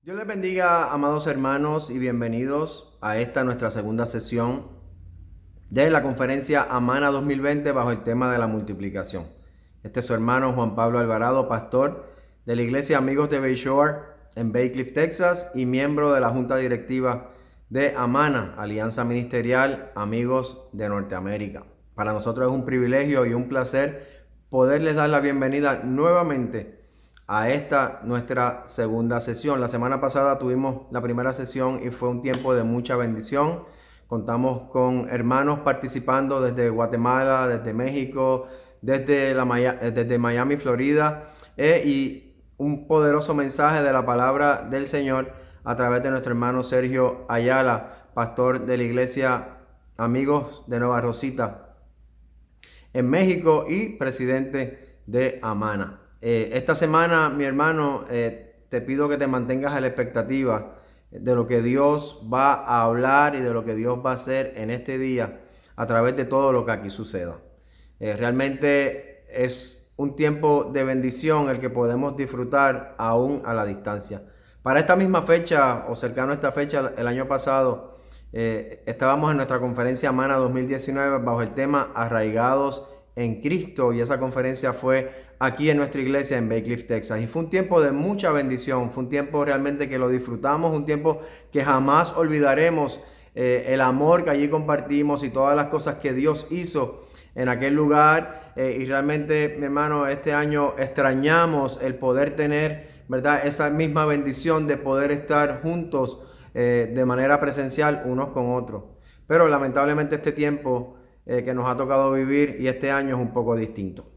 Dios les bendiga, amados hermanos, y bienvenidos a esta nuestra segunda sesión de la conferencia Amana 2020 bajo el tema de la multiplicación. Este es su hermano Juan Pablo Alvarado, pastor de la iglesia Amigos de Bayshore en Bay Cliff, Texas, y miembro de la junta directiva de Amana, Alianza Ministerial Amigos de Norteamérica. Para nosotros es un privilegio y un placer poderles dar la bienvenida nuevamente a esta nuestra segunda sesión. La semana pasada tuvimos la primera sesión y fue un tiempo de mucha bendición. Contamos con hermanos participando desde Guatemala, desde México, desde Miami, Florida, y un poderoso mensaje de la palabra del Señor a través de nuestro hermano Sergio Ayala, pastor de la iglesia Amigos de Nueva Rosita en México y presidente de Amana. Esta semana, mi hermano, te pido que te mantengas a la expectativa de lo que Dios va a hablar y de lo que Dios va a hacer en este día a través de todo lo que aquí suceda. Realmente es un tiempo de bendición el que podemos disfrutar aún a la distancia. Para esta misma fecha o cercano a esta fecha, el año pasado, estábamos en nuestra conferencia Amana 2019 bajo el tema Arraigados en Cristo, y esa conferencia fue aquí en nuestra iglesia en Bay Cliff, Texas, y fue un tiempo de mucha bendición, fue un tiempo realmente que lo disfrutamos, un tiempo que jamás olvidaremos, el amor que allí compartimos y todas las cosas que Dios hizo en aquel lugar, y realmente, mi hermano, este año extrañamos el poder tener, ¿verdad?, esa misma bendición de poder estar juntos de manera presencial unos con otros. Pero lamentablemente este tiempo que nos ha tocado vivir y este año es un poco distinto.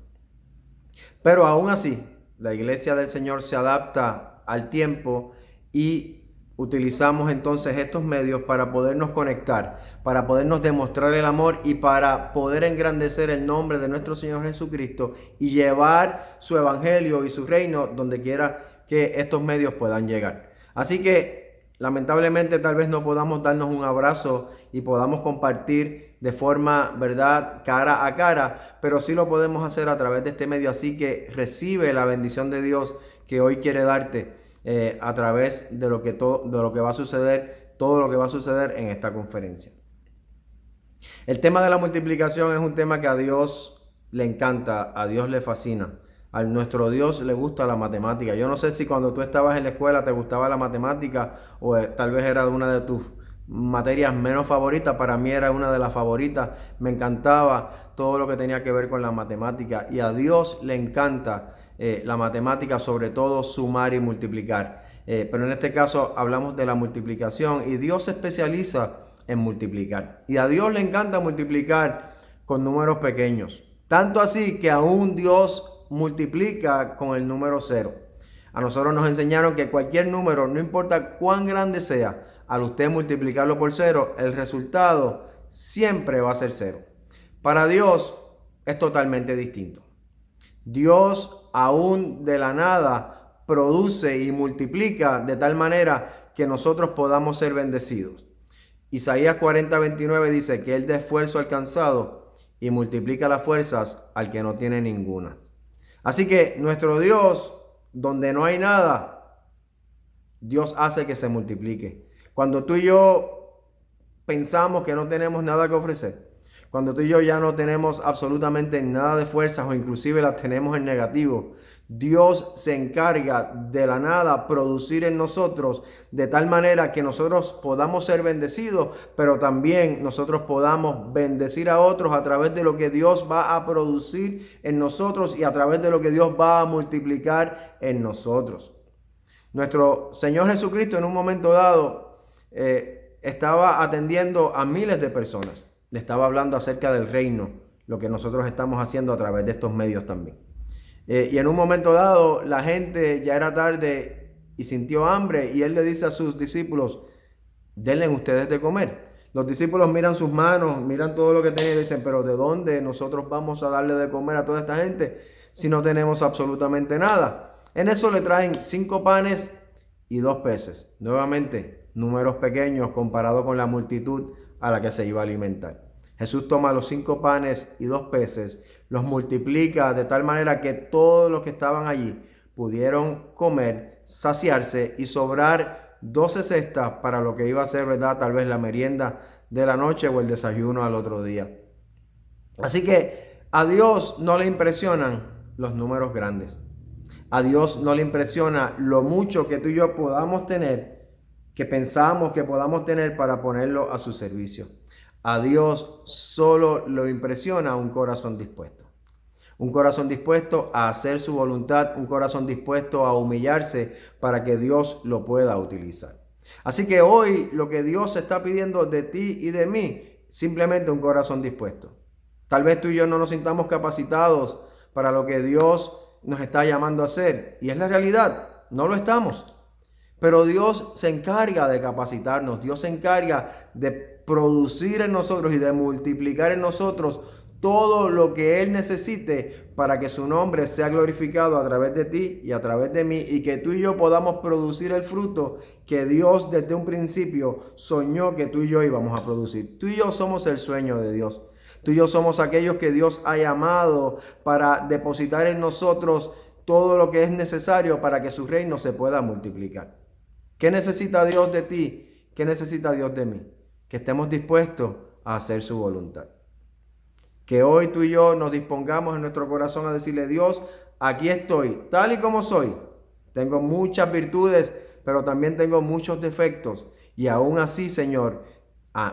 Pero aún así, la iglesia del Señor se adapta al tiempo y utilizamos entonces estos medios para podernos conectar, para podernos demostrar el amor y para poder engrandecer el nombre de nuestro Señor Jesucristo y llevar su evangelio y su reino donde quiera que estos medios puedan llegar. Así que lamentablemente tal vez no podamos darnos un abrazo y podamos compartir de forma, ¿verdad?, cara a cara, pero sí lo podemos hacer a través de este medio. Así que recibe la bendición de Dios que hoy quiere darte a través de lo que va a suceder, todo lo que va a suceder en esta conferencia. El tema de la multiplicación es un tema que a Dios le encanta, a Dios le fascina. A nuestro Dios le gusta la matemática. Yo no sé si cuando tú estabas en la escuela te gustaba la matemática o tal vez era una de tus materias menos favoritas. Para mí era una de las favoritas. Me encantaba todo lo que tenía que ver con la matemática. Y a Dios le encanta la matemática, sobre todo sumar y multiplicar. Pero en este caso hablamos de la multiplicación y Dios se especializa en multiplicar. Y a Dios le encanta multiplicar con números pequeños. Tanto así que aún Dios multiplica con el número 0. A nosotros nos enseñaron que cualquier número, no importa cuán grande sea, al usted multiplicarlo por 0, el resultado siempre va a ser 0. Para Dios es totalmente distinto. Dios aún de la nada produce y multiplica de tal manera que nosotros podamos ser bendecidos. Isaías 40:29 dice que Él da esfuerzo alcanzado y multiplica las fuerzas al que no tiene ninguna. Así que nuestro Dios, donde no hay nada, Dios hace que se multiplique. Cuando tú y yo pensamos que no tenemos nada que ofrecer, cuando tú y yo ya no tenemos absolutamente nada de fuerzas o inclusive las tenemos en negativo, Dios se encarga de la nada producir en nosotros de tal manera que nosotros podamos ser bendecidos, pero también nosotros podamos bendecir a otros a través de lo que Dios va a producir en nosotros y a través de lo que Dios va a multiplicar en nosotros. Nuestro Señor Jesucristo en un momento dado estaba atendiendo a miles de personas. Le estaba hablando acerca del reino, lo que nosotros estamos haciendo a través de estos medios también. Y en un momento dado, la gente ya era tarde y sintió hambre, y Él le dice a sus discípulos: denle ustedes de comer. Los discípulos miran sus manos, miran todo lo que tienen y dicen: pero ¿de dónde nosotros vamos a darle de comer a toda esta gente si no tenemos absolutamente nada? En eso le traen 5 panes y 2 peces. Nuevamente, números pequeños comparado con la multitud a la que se iba a alimentar. Jesús toma los 5 panes y 2 peces, los multiplica de tal manera que todos los que estaban allí pudieron comer, saciarse y sobrar 12 cestas para lo que iba a ser, ¿verdad? Tal vez la merienda de la noche o el desayuno al otro día. Así que a Dios no le impresionan los números grandes. A Dios no le impresiona lo mucho que tú y yo podamos tener, que pensamos que podamos tener para ponerlo a su servicio. A Dios solo lo impresiona un corazón dispuesto. Un corazón dispuesto a hacer su voluntad, un corazón dispuesto a humillarse para que Dios lo pueda utilizar. Así que hoy lo que Dios está pidiendo de ti y de mí, simplemente un corazón dispuesto. Tal vez tú y yo no nos sintamos capacitados para lo que Dios nos está llamando a hacer. Y es la realidad, no lo estamos. Pero Dios se encarga de capacitarnos, Dios se encarga de producir en nosotros y de multiplicar en nosotros todo lo que Él necesite para que su nombre sea glorificado a través de ti y a través de mí, y que tú y yo podamos producir el fruto que Dios desde un principio soñó que tú y yo íbamos a producir. Tú y yo somos el sueño de Dios. Tú y yo somos aquellos que Dios ha llamado para depositar en nosotros todo lo que es necesario para que su reino se pueda multiplicar. ¿Qué necesita Dios de ti? ¿Qué necesita Dios de mí? Que estemos dispuestos a hacer su voluntad. Que hoy tú y yo nos dispongamos en nuestro corazón a decirle: Dios, aquí estoy, tal y como soy. Tengo muchas virtudes, pero también tengo muchos defectos. Y aún así, Señor,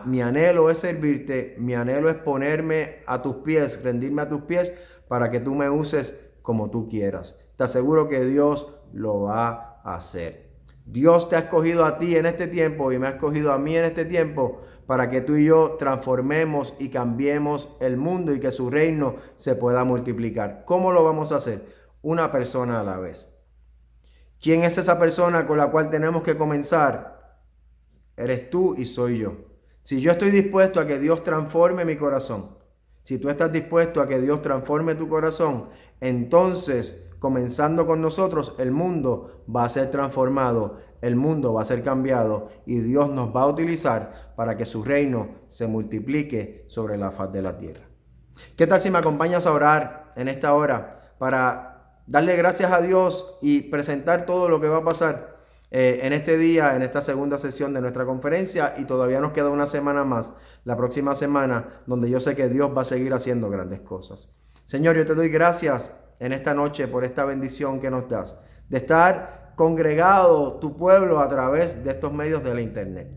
mi anhelo es servirte, mi anhelo es ponerme a tus pies, rendirme a tus pies para que tú me uses como tú quieras. Te aseguro que Dios lo va a hacer. Dios te ha escogido a ti en este tiempo y me ha escogido a mí en este tiempo para que tú y yo transformemos y cambiemos el mundo y que su reino se pueda multiplicar. ¿Cómo lo vamos a hacer? Una persona a la vez. ¿Quién es esa persona con la cual tenemos que comenzar? Eres tú y soy yo. Si yo estoy dispuesto a que Dios transforme mi corazón, si tú estás dispuesto a que Dios transforme tu corazón, entonces, comenzando con nosotros, el mundo va a ser transformado, el mundo va a ser cambiado y Dios nos va a utilizar para que su reino se multiplique sobre la faz de la tierra. ¿Qué tal si me acompañas a orar en esta hora para darle gracias a Dios y presentar todo lo que va a pasar en este día, en esta segunda sesión de nuestra conferencia? Y todavía nos queda una semana más, la próxima semana, donde yo sé que Dios va a seguir haciendo grandes cosas. Señor, yo te doy gracias en esta noche por esta bendición que nos das, de estar congregado tu pueblo a través de estos medios de la internet.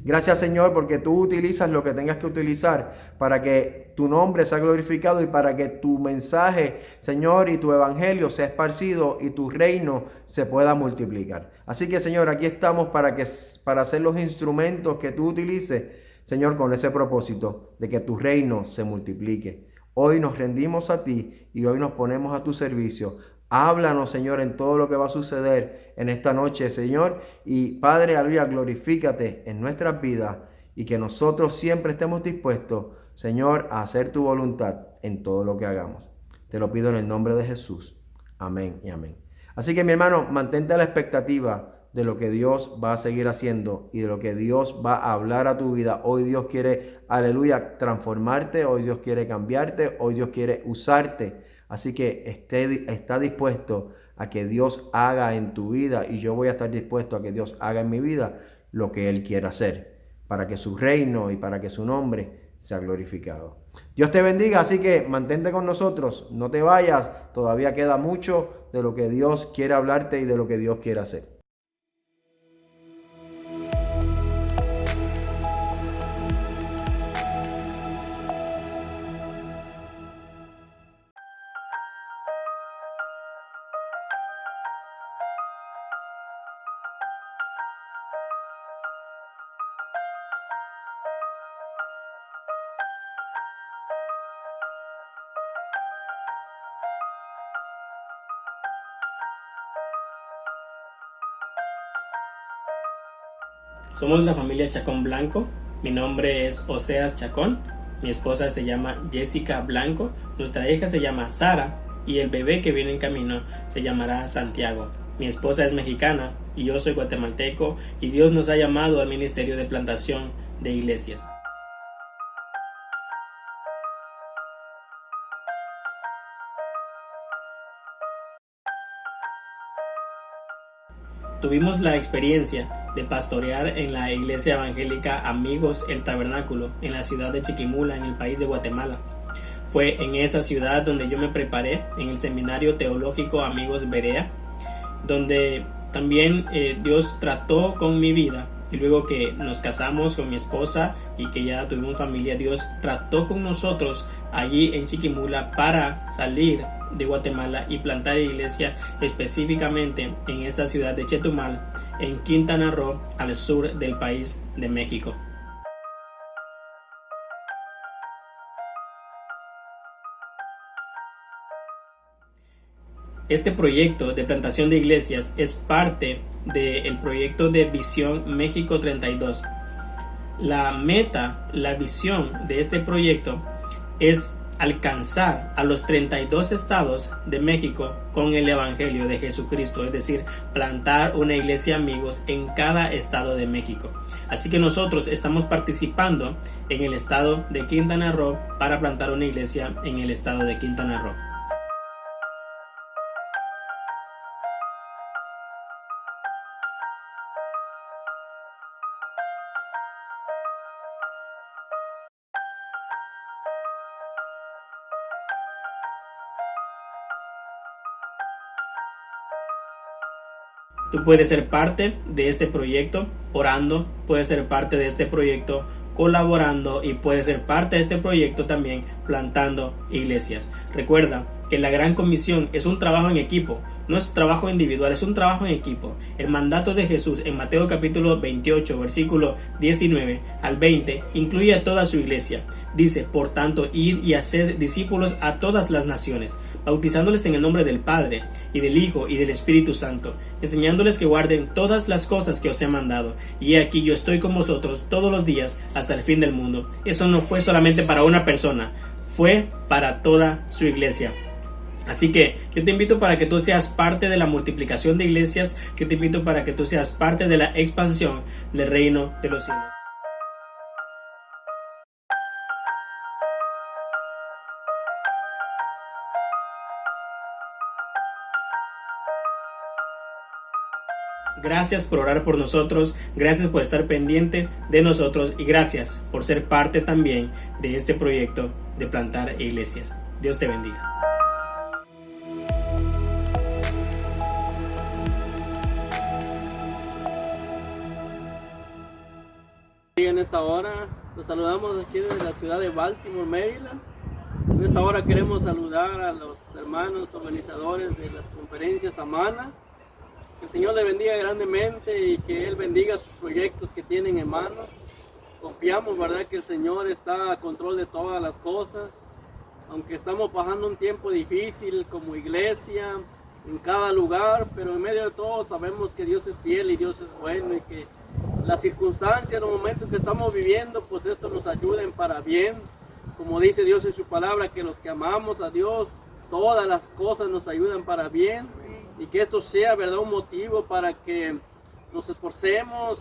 Gracias, Señor, porque tú utilizas lo que tengas que utilizar para que tu nombre sea glorificado y para que tu mensaje, Señor, y tu evangelio sea esparcido y tu reino se pueda multiplicar. Así que, Señor, aquí estamos para ser los instrumentos que tú utilices, Señor, con ese propósito de que tu reino se multiplique. Hoy nos rendimos a ti y hoy nos ponemos a tu servicio. Háblanos, Señor, en todo lo que va a suceder en esta noche, Señor. Y Padre, aleluya, glorifícate en nuestras vidas y que nosotros siempre estemos dispuestos, Señor, a hacer tu voluntad en todo lo que hagamos. Te lo pido en el nombre de Jesús. Amén y amén. Así que, mi hermano, mantente a la expectativa de lo que Dios va a seguir haciendo y de lo que Dios va a hablar a tu vida. Hoy Dios quiere, aleluya, transformarte. Hoy Dios quiere cambiarte. Hoy Dios quiere usarte. Así que está dispuesto a que Dios haga en tu vida y yo voy a estar dispuesto a que Dios haga en mi vida lo que Él quiera hacer para que su reino y para que su nombre sea glorificado. Dios te bendiga, así que mantente con nosotros, no te vayas, todavía queda mucho de lo que Dios quiere hablarte y de lo que Dios quiere hacer. Somos la familia Chacón Blanco. Mi nombre es Oseas Chacón. Mi esposa se llama Jessica Blanco. Nuestra hija se llama Sara. Y el bebé que viene en camino se llamará Santiago. Mi esposa es mexicana y yo soy guatemalteco. Y Dios nos ha llamado al ministerio de plantación de iglesias. tuvimos la experiencia de pastorear en la iglesia evangélica Amigos el Tabernáculo en la ciudad de Chiquimula, en el país de Guatemala. Fue en esa ciudad donde yo me preparé en el seminario teológico Amigos Berea, donde también Dios trató con mi vida. Y luego que nos casamos con mi esposa y que ya tuvimos familia, Dios trató con nosotros allí en Chiquimula para salir de Guatemala y plantar iglesia específicamente en esta ciudad de Chetumal, en Quintana Roo, al sur del país de México. Este proyecto de plantación de iglesias es parte del proyecto de Visión México 32. La meta, la visión de este proyecto es alcanzar a los 32 estados de México con el Evangelio de Jesucristo, es decir, plantar una iglesia amigos en cada estado de México. Así que nosotros estamos participando en el estado de Quintana Roo para plantar una iglesia en el estado de Quintana Roo. Tú puedes ser parte de este proyecto orando, puedes ser parte de este proyecto colaborando y puedes ser parte de este proyecto también plantando iglesias. Recuerda que la Gran Comisión es un trabajo en equipo, no es trabajo individual, es un trabajo en equipo. El mandato de Jesús en Mateo capítulo 28, versículo 19 al 20, incluye a toda su iglesia. Dice, por tanto, id y haced discípulos a todas las naciones, bautizándoles en el nombre del Padre, y del Hijo, y del Espíritu Santo, enseñándoles que guarden todas las cosas que os he mandado. Y he aquí yo estoy con vosotros todos los días hasta el fin del mundo. Eso no fue solamente para una persona, fue para toda su iglesia. Así que yo te invito para que tú seas parte de la multiplicación de iglesias, yo te invito para que tú seas parte de la expansión del reino de los cielos. Gracias por orar por nosotros, gracias por estar pendiente de nosotros y gracias por ser parte también de este proyecto de plantar iglesias. Dios te bendiga. En esta hora los saludamos aquí desde la ciudad de Baltimore, Maryland. En esta hora queremos saludar a los hermanos organizadores de las conferencias Amana. Que el Señor le bendiga grandemente y que Él bendiga sus proyectos que tienen en manos. Confiamos, ¿verdad?, que el Señor está a control de todas las cosas. Aunque estamos pasando un tiempo difícil como iglesia, en cada lugar, pero en medio de todo sabemos que Dios es fiel y Dios es bueno y que las circunstancias, los momentos que estamos viviendo, pues esto nos ayuda para bien. Como dice Dios en su palabra, que los que amamos a Dios, todas las cosas nos ayudan para bien. Y que esto sea, ¿verdad?, un motivo para que nos esforcemos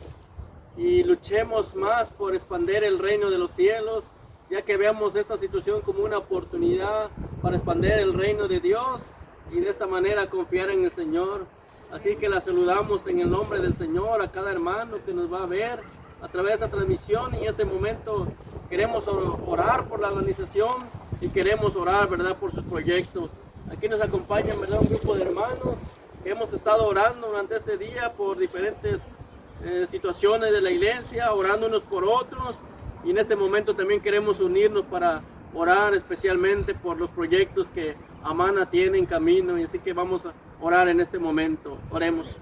y luchemos más por expandir el reino de los cielos, ya que veamos esta situación como una oportunidad para expandir el reino de Dios y de esta manera confiar en el Señor. Así que la saludamos en el nombre del Señor a cada hermano que nos va a ver a través de esta transmisión. Y en este momento queremos orar por la organización y queremos orar, ¿verdad?, por sus proyectos. Aquí nos acompaña, ¿verdad?, un grupo de hermanos que hemos estado orando durante este día por diferentes situaciones de la iglesia, orando unos por otros. Y en este momento también queremos unirnos para orar especialmente por los proyectos que Amana tiene en camino. Y así que vamos a orar en este momento. Oremos.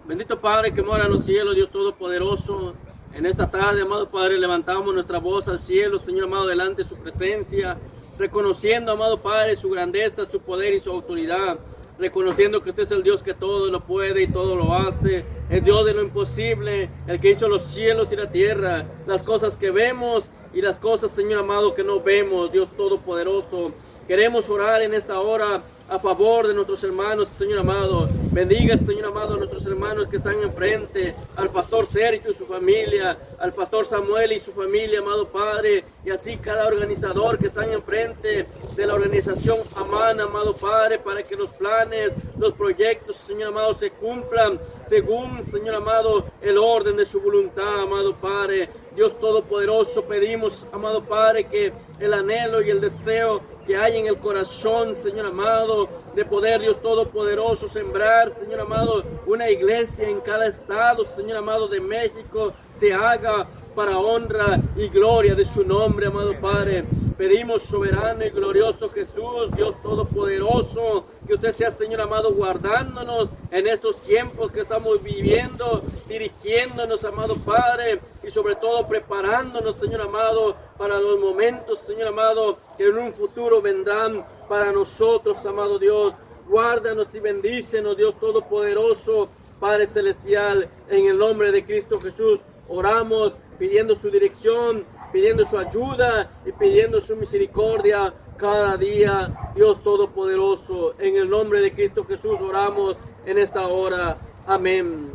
Bendito Padre que mora en los cielos, Dios Todopoderoso, en esta tarde, amado Padre, levantamos nuestra voz al cielo, Señor amado, delante de su presencia, reconociendo, amado Padre, su grandeza, su poder y su autoridad, reconociendo que usted es el Dios que todo lo puede y todo lo hace, el Dios de lo imposible, el que hizo los cielos y la tierra, las cosas que vemos y las cosas, Señor amado, que no vemos, Dios Todopoderoso. Queremos orar en esta hora a favor de nuestros hermanos, Señor amado, Bendiga, Señor amado, a nuestros hermanos que están enfrente, al pastor Sergio y su familia, al pastor Samuel y su familia, amado Padre, y así cada organizador que están enfrente de la organización Amana, amado Padre, para que los planes, los proyectos, Señor amado, se cumplan según, Señor amado, el orden de su voluntad, amado Padre. Dios Todopoderoso, pedimos, amado Padre, que el anhelo y el deseo que hay en el corazón, Señor amado, de poder, Dios Todopoderoso, sembrar, Señor amado, una iglesia en cada estado, Señor amado, de México, se haga para honra y gloria de su nombre, amado Padre. Pedimos, soberano y glorioso Jesús, Dios Todopoderoso, que usted sea, Señor amado, guardándonos en estos tiempos que estamos viviendo, dirigiéndonos, amado Padre, y sobre todo preparándonos, Señor amado, para los momentos, Señor amado, que en un futuro vendrán para nosotros, amado Dios. Guárdanos y bendícenos, Dios Todopoderoso, Padre Celestial, en el nombre de Cristo Jesús. Oramos pidiendo su dirección, pidiendo su ayuda y pidiendo su misericordia cada día, Dios Todopoderoso. En el nombre de Cristo Jesús oramos en esta hora. Amén.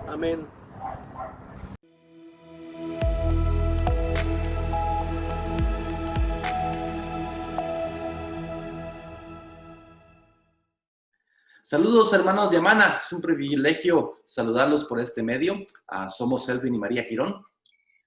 Amén. Saludos, hermanos de Amana. Es un privilegio saludarlos por este medio. Somos Elvin y María Girón.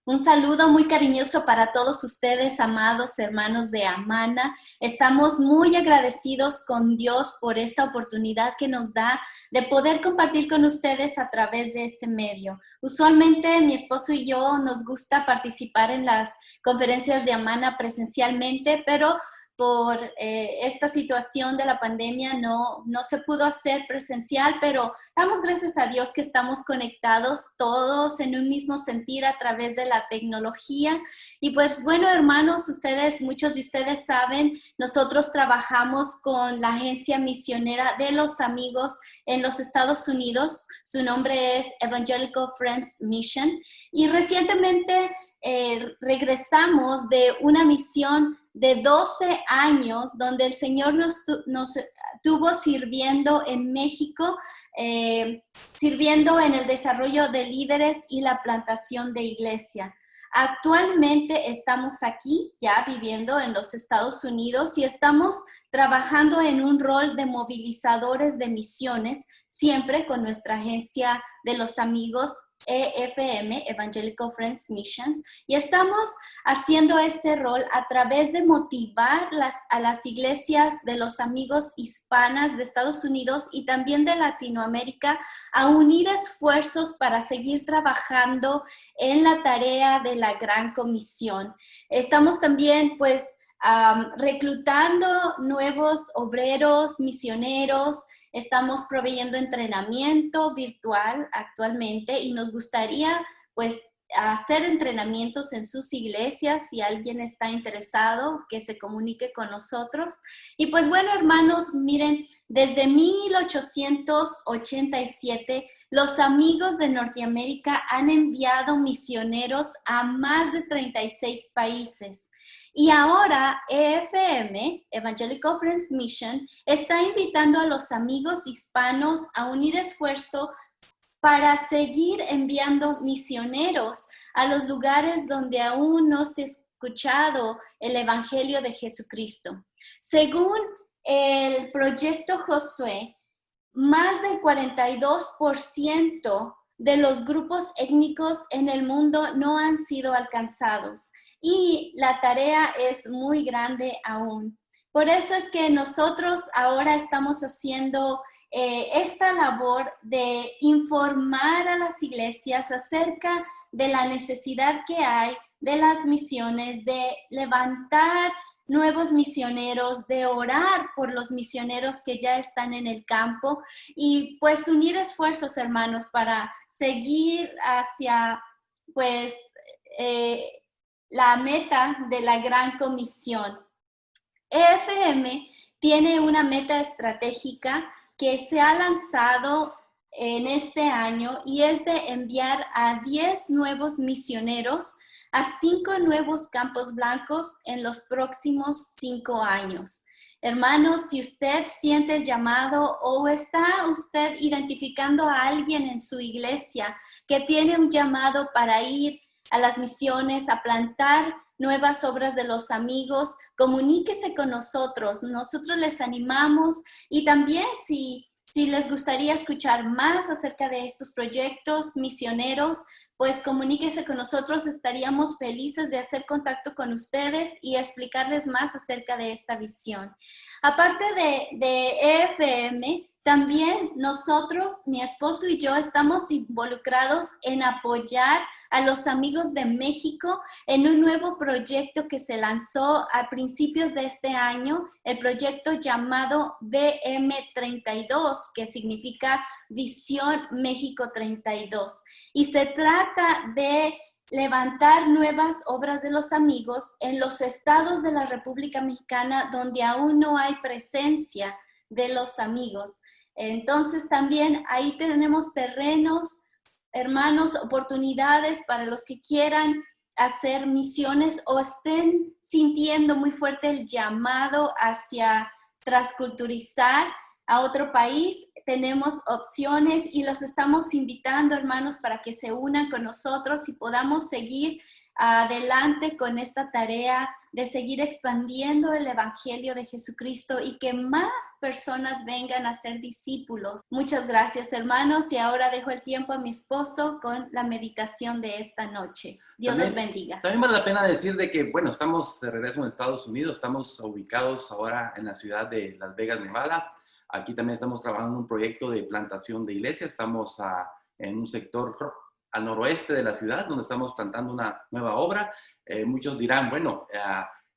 Un saludo muy cariñoso para todos ustedes, amados hermanos de Amana. Estamos muy agradecidos con Dios por esta oportunidad que nos da de poder compartir con ustedes a través de este medio. Usualmente mi esposo y yo nos gusta participar en las conferencias de Amana presencialmente, pero por esta situación de la pandemia no se pudo hacer presencial, pero damos gracias a Dios que estamos conectados todos en un mismo sentir a través de la tecnología. Y pues bueno, hermanos, muchos de ustedes saben, nosotros trabajamos con la agencia misionera de los amigos en los Estados Unidos. Su nombre es Evangelical Friends Mission. Y recientemente regresamos de una misión de 12 años, donde el Señor nos tuvo sirviendo en México, sirviendo en el desarrollo de líderes y la plantación de iglesia. Actualmente estamos aquí, ya viviendo en los Estados Unidos, y estamos trabajando en un rol de movilizadores de misiones, siempre con nuestra agencia de los amigos EFM, Evangelical Friends Mission, y estamos haciendo este rol a través de motivar a las iglesias de los amigos hispanas de Estados Unidos y también de Latinoamérica a unir esfuerzos para seguir trabajando en la tarea de la Gran Comisión. Estamos también, pues, reclutando nuevos obreros, misioneros. Estamos proveyendo entrenamiento virtual actualmente y nos gustaría, pues, hacer entrenamientos en sus iglesias. Si alguien está interesado, que se comunique con nosotros. Y pues bueno, hermanos, miren, desde 1887 los amigos de Norteamérica han enviado misioneros a más de 36 países. Y ahora EFM, Evangelical Friends Mission, está invitando a los amigos hispanos a unir esfuerzo para seguir enviando misioneros a los lugares donde aún no se ha escuchado el Evangelio de Jesucristo. Según el proyecto Josué, más del 42% de los grupos étnicos en el mundo no han sido alcanzados. Y la tarea es muy grande aún. Por eso es que nosotros ahora estamos haciendo esta labor de informar a las iglesias acerca de la necesidad que hay de las misiones, de levantar nuevos misioneros, de orar por los misioneros que ya están en el campo y pues unir esfuerzos, hermanos, para seguir hacia pues la meta de la Gran Comisión. EFM tiene una meta estratégica que se ha lanzado en este año y es de enviar a 10 nuevos misioneros a 5 nuevos campos blancos en los próximos 5 años. Hermanos, si usted siente el llamado o está usted identificando a alguien en su iglesia que tiene un llamado para ir a las misiones, a plantar nuevas obras de los amigos, comuníquese con nosotros. Nosotros les animamos y también si les gustaría escuchar más acerca de estos proyectos misioneros, pues comuníquese con nosotros. Estaríamos felices de hacer contacto con ustedes y explicarles más acerca de esta visión. Aparte de EFM, también nosotros, mi esposo y yo, estamos involucrados en apoyar a los amigos de México en un nuevo proyecto que se lanzó a principios de este año, el proyecto llamado VM32, que significa Visión México 32. Y se trata de levantar nuevas obras de los amigos en los estados de la República Mexicana donde aún no hay presencia de los amigos. Entonces también ahí tenemos terrenos, hermanos, oportunidades para los que quieran hacer misiones o estén sintiendo muy fuerte el llamado hacia transculturizar a otro país. Tenemos opciones y los estamos invitando, hermanos, para que se unan con nosotros y podamos seguir adelante con esta tarea de seguir expandiendo el Evangelio de Jesucristo y que más personas vengan a ser discípulos. Muchas gracias, hermanos, y ahora dejo el tiempo a mi esposo con la meditación de esta noche. Dios los bendiga. También vale la pena decir de que, bueno, estamos de regreso en Estados Unidos, estamos ubicados ahora en la ciudad de Las Vegas, Nevada. Aquí también estamos trabajando en un proyecto de plantación de iglesias. Estamos en un sector al noroeste de la ciudad, donde estamos plantando una nueva obra. Muchos dirán, bueno,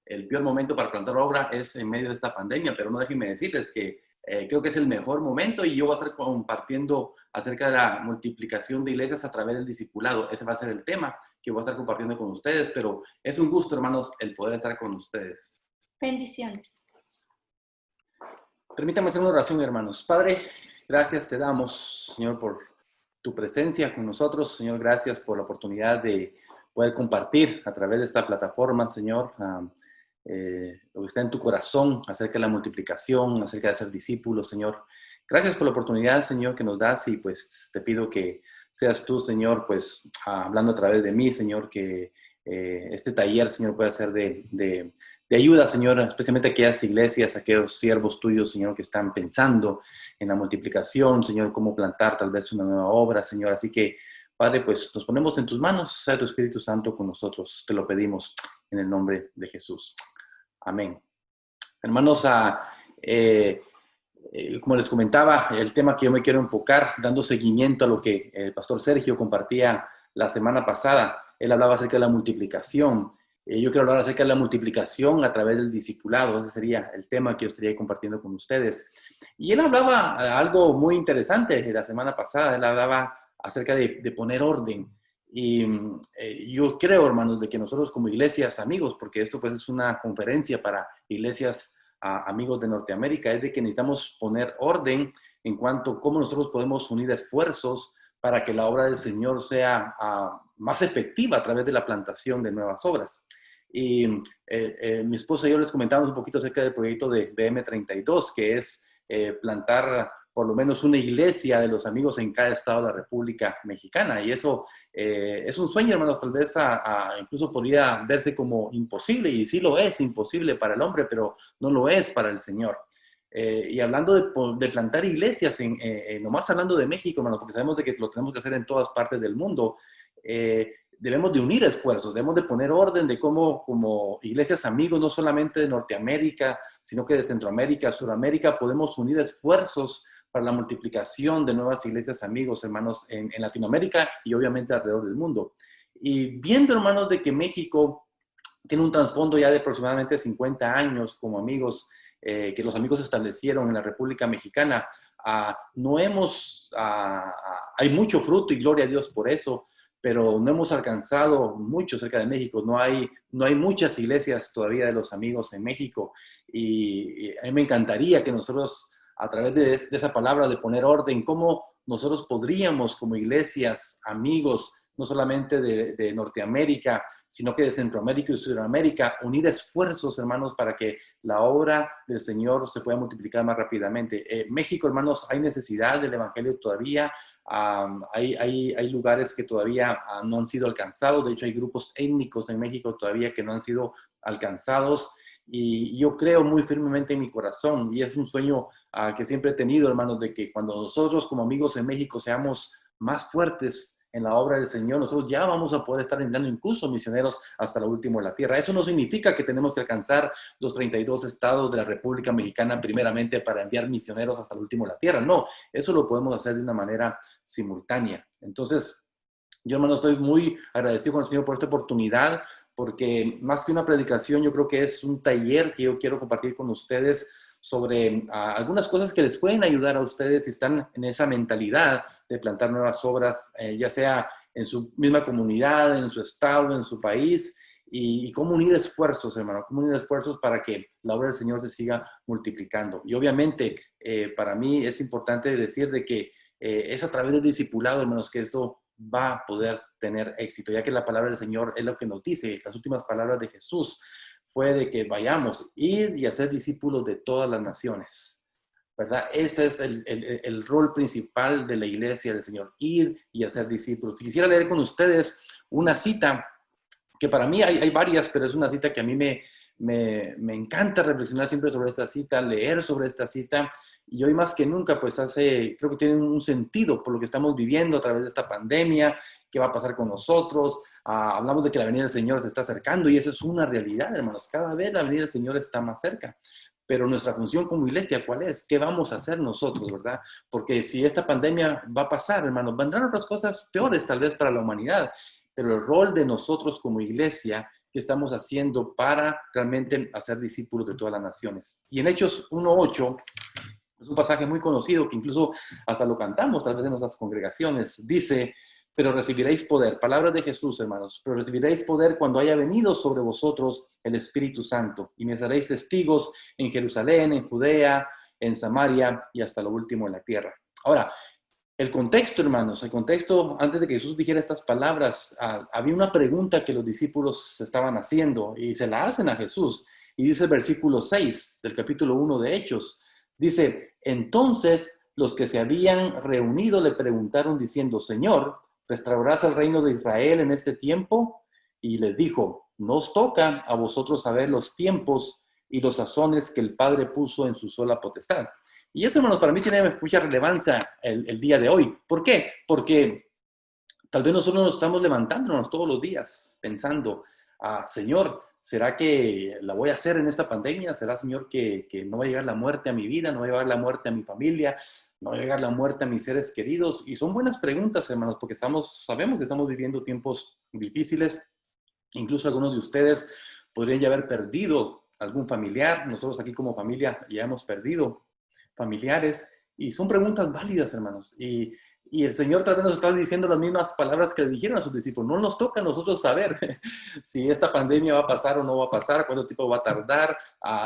el peor momento para plantar obra es en medio de esta pandemia, pero no déjenme decirles que creo que es el mejor momento y yo voy a estar compartiendo acerca de la multiplicación de iglesias a través del discipulado. Ese va a ser el tema que voy a estar compartiendo con ustedes, pero es un gusto, hermanos, el poder estar con ustedes. Bendiciones. Permítame hacer una oración, hermanos. Padre, gracias te damos, Señor, por tu presencia con nosotros. Señor, gracias por la oportunidad de poder compartir a través de esta plataforma, Señor, lo que está en tu corazón acerca de la multiplicación, acerca de ser discípulos, Señor. Gracias por la oportunidad, Señor, que nos das y pues te pido que seas tú, Señor, pues hablando a través de mí, Señor, que este taller, Señor, pueda ser de ayuda, Señor, especialmente a aquellas iglesias, a aquellos siervos tuyos, Señor, que están pensando en la multiplicación, Señor, cómo plantar tal vez una nueva obra, Señor. Así que, Padre, pues nos ponemos en tus manos, sea tu Espíritu Santo con nosotros. Te lo pedimos en el nombre de Jesús. Amén. Hermanos, como les comentaba, el tema que yo me quiero enfocar, dando seguimiento a lo que el pastor Sergio compartía la semana pasada, él hablaba acerca de la multiplicación. Yo quiero hablar acerca de la multiplicación a través del discipulado. Ese sería el tema que yo estaría compartiendo con ustedes. Y él hablaba algo muy interesante la semana pasada. Él hablaba acerca de poner orden. Y yo creo, hermanos, de que nosotros como iglesias amigos, porque esto pues es una conferencia para iglesias amigos de Norteamérica, es de que necesitamos poner orden en cuanto a cómo nosotros podemos unir esfuerzos para que la obra del Señor sea más efectiva a través de la plantación de nuevas obras. Y mi esposa y yo les comentamos un poquito acerca del proyecto de BM32, que es plantar por lo menos una iglesia de los amigos en cada estado de la República Mexicana. Y eso es un sueño, hermanos, tal vez incluso podría verse como imposible, y sí lo es, imposible para el hombre, pero no lo es para el Señor. Y hablando de plantar iglesias, nomás hablando de México, hermano, porque sabemos de que lo tenemos que hacer en todas partes del mundo, debemos de unir esfuerzos, debemos de poner orden de cómo como iglesias amigos, no solamente de Norteamérica, sino que de Centroamérica, Suramérica, podemos unir esfuerzos para la multiplicación de nuevas iglesias amigos, hermanos, en Latinoamérica y obviamente alrededor del mundo. Y viendo, hermanos, de que México tiene un trasfondo ya de aproximadamente 50 años como amigos, que los amigos se establecieron en la República Mexicana, hay mucho fruto y gloria a Dios por eso, pero no hemos alcanzado mucho cerca de México. No hay muchas iglesias todavía de los amigos en México, y a mí me encantaría que nosotros, a través de esa palabra de poner orden, cómo nosotros podríamos como iglesias, amigos, no solamente de Norteamérica, sino que de Centroamérica y Sudamérica, unir esfuerzos, hermanos, para que la obra del Señor se pueda multiplicar más rápidamente. México, hermanos, hay necesidad del Evangelio todavía, hay lugares que todavía no han sido alcanzados, de hecho hay grupos étnicos en México todavía que no han sido alcanzados, y yo creo muy firmemente en mi corazón, y es un sueño que siempre he tenido, hermanos, de que cuando nosotros como amigos en México seamos más fuertes en la obra del Señor, nosotros ya vamos a poder estar enviando incluso misioneros hasta lo último de la tierra. Eso no significa que tenemos que alcanzar los 32 estados de la República Mexicana primeramente para enviar misioneros hasta lo último de la tierra. No, eso lo podemos hacer de una manera simultánea. Entonces, yo, hermano, estoy muy agradecido con el Señor por esta oportunidad, porque más que una predicación, yo creo que es un taller que yo quiero compartir con ustedes sobre algunas cosas que les pueden ayudar a ustedes si están en esa mentalidad de plantar nuevas obras, ya sea en su misma comunidad, en su estado, en su país, y cómo unir esfuerzos, hermano, cómo unir esfuerzos para que la obra del Señor se siga multiplicando. Y obviamente, para mí es importante decir de que es a través del discipulado, hermanos, que esto va a poder tener éxito, ya que la palabra del Señor es lo que nos dice. Las últimas palabras de Jesús fue de que vayamos, ir y hacer discípulos de todas las naciones, ¿verdad? Ese es el rol principal de la iglesia del Señor, ir y hacer discípulos. Quisiera leer con ustedes una cita que para mí hay varias, pero es una cita que a mí me encanta reflexionar siempre sobre esta cita, leer sobre esta cita, y hoy más que nunca, pues creo que tiene un sentido por lo que estamos viviendo a través de esta pandemia, qué va a pasar con nosotros. Hablamos de que la venida del Señor se está acercando, y eso es una realidad, hermanos. Cada vez la venida del Señor está más cerca. Pero nuestra función como iglesia, ¿cuál es? ¿Qué vamos a hacer nosotros, verdad? Porque si esta pandemia va a pasar, hermanos, vendrán otras cosas peores tal vez para la humanidad, pero el rol de nosotros como iglesia, ¿qué estamos haciendo para realmente hacer discípulos de todas las naciones? Y en Hechos 1:8, es un pasaje muy conocido que incluso hasta lo cantamos tal vez en nuestras congregaciones. Dice, pero recibiréis poder. Palabras de Jesús, hermanos. Pero recibiréis poder cuando haya venido sobre vosotros el Espíritu Santo. Y me seréis testigos en Jerusalén, en Judea, en Samaria y hasta lo último de la tierra. Ahora, el contexto, hermanos, el contexto, antes de que Jesús dijera estas palabras, había una pregunta que los discípulos estaban haciendo y se la hacen a Jesús. Y dice el versículo 6 del capítulo 1 de Hechos. Dice, entonces los que se habían reunido le preguntaron diciendo, Señor, ¿restaurarás el reino de Israel en este tiempo? Y les dijo, no os toca a vosotros saber los tiempos y los sazones que el Padre puso en su sola potestad. Y eso, hermanos, para mí tiene mucha relevancia el día de hoy. ¿Por qué? Porque tal vez nosotros nos estamos levantándonos todos los días pensando, Señor, ¿será que la voy a hacer en esta pandemia? ¿Será, Señor, que no va a llegar la muerte a mi vida? ¿No va a llegar la muerte a mi familia? ¿No va a llegar la muerte a mis seres queridos? Y son buenas preguntas, hermanos, porque sabemos que estamos viviendo tiempos difíciles. Incluso algunos de ustedes podrían ya haber perdido algún familiar. Nosotros aquí como familia ya hemos perdido familiares. Y son preguntas válidas, hermanos. Y el Señor tal vez nos está diciendo las mismas palabras que le dijeron a sus discípulos. No nos toca a nosotros saber si esta pandemia va a pasar o no va a pasar, cuánto tiempo va a tardar.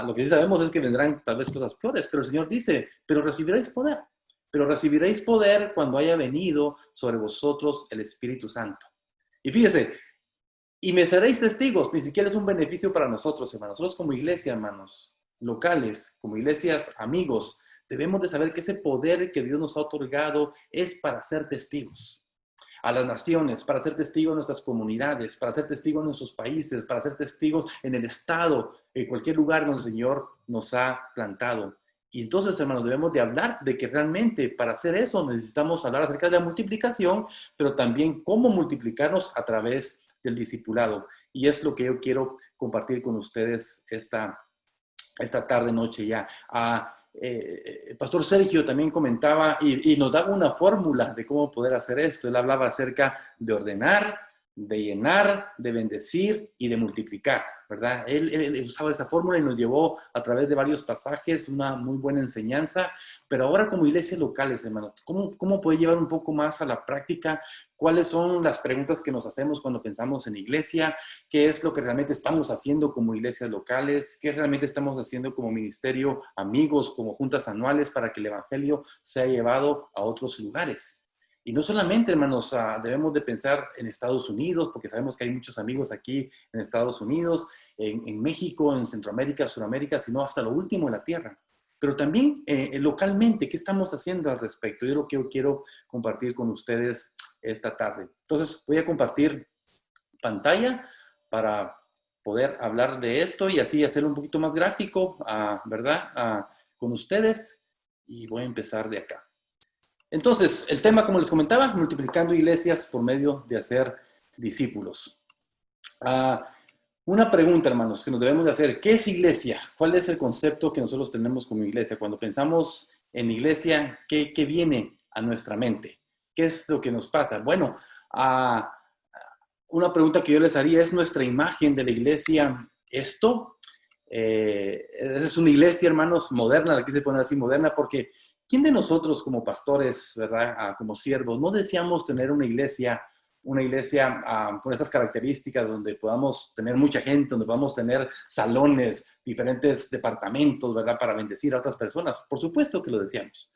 Lo que sí sabemos es que vendrán tal vez cosas peores. Pero el Señor dice, pero recibiréis poder. Pero recibiréis poder cuando haya venido sobre vosotros el Espíritu Santo. Y fíjese, y me seréis testigos. Ni siquiera es un beneficio para nosotros, hermanos. Nosotros como iglesia, hermanos, locales, como iglesias, amigos, debemos de saber que ese poder que Dios nos ha otorgado es para ser testigos a las naciones, para ser testigos en nuestras comunidades, para ser testigos en nuestros países, para ser testigos en el estado, en cualquier lugar donde el Señor nos ha plantado. Y entonces, hermanos, debemos de hablar de que realmente para hacer eso necesitamos hablar acerca de la multiplicación, pero también cómo multiplicarnos a través del discipulado. Y es lo que yo quiero compartir con ustedes esta tarde, noche ya. El pastor Sergio también comentaba y nos daba una fórmula de cómo poder hacer esto. Él hablaba acerca de ordenar, de llenar, de bendecir y de multiplicar, ¿verdad? Él usaba esa fórmula y nos llevó a través de varios pasajes una muy buena enseñanza, pero ahora como iglesias locales, hermano, ¿cómo puede llevar un poco más a la práctica? ¿Cuáles son las preguntas que nos hacemos cuando pensamos en iglesia? ¿Qué es lo que realmente estamos haciendo como iglesias locales? ¿Qué realmente estamos haciendo como ministerio, amigos, como juntas anuales para que el evangelio sea llevado a otros lugares? Y no solamente, hermanos, debemos de pensar en Estados Unidos, porque sabemos que hay muchos amigos aquí en Estados Unidos, en México, en Centroamérica, Sudamérica, sino hasta lo último de la tierra. Pero también localmente, ¿qué estamos haciendo al respecto? Yo lo que quiero compartir con ustedes esta tarde. Entonces, voy a compartir pantalla para poder hablar de esto y así hacerlo un poquito más gráfico, ¿verdad? Con ustedes. Y voy a empezar de acá. Entonces, el tema, como les comentaba, multiplicando iglesias por medio de hacer discípulos. Una pregunta, hermanos, que nos debemos de hacer. ¿Qué es iglesia? ¿Cuál es el concepto que nosotros tenemos como iglesia? Cuando pensamos en iglesia, ¿qué viene a nuestra mente? ¿Qué es lo que nos pasa? Bueno, una pregunta que yo les haría, ¿es nuestra imagen de la iglesia esto? Esa es una iglesia, hermanos, moderna, la quise poner así, moderna, porque ¿quién de nosotros como pastores, verdad, como siervos, no deseamos tener una iglesia con estas características donde podamos tener mucha gente, donde podamos tener salones, diferentes departamentos, verdad, para bendecir a otras personas? Por supuesto que lo deseamos.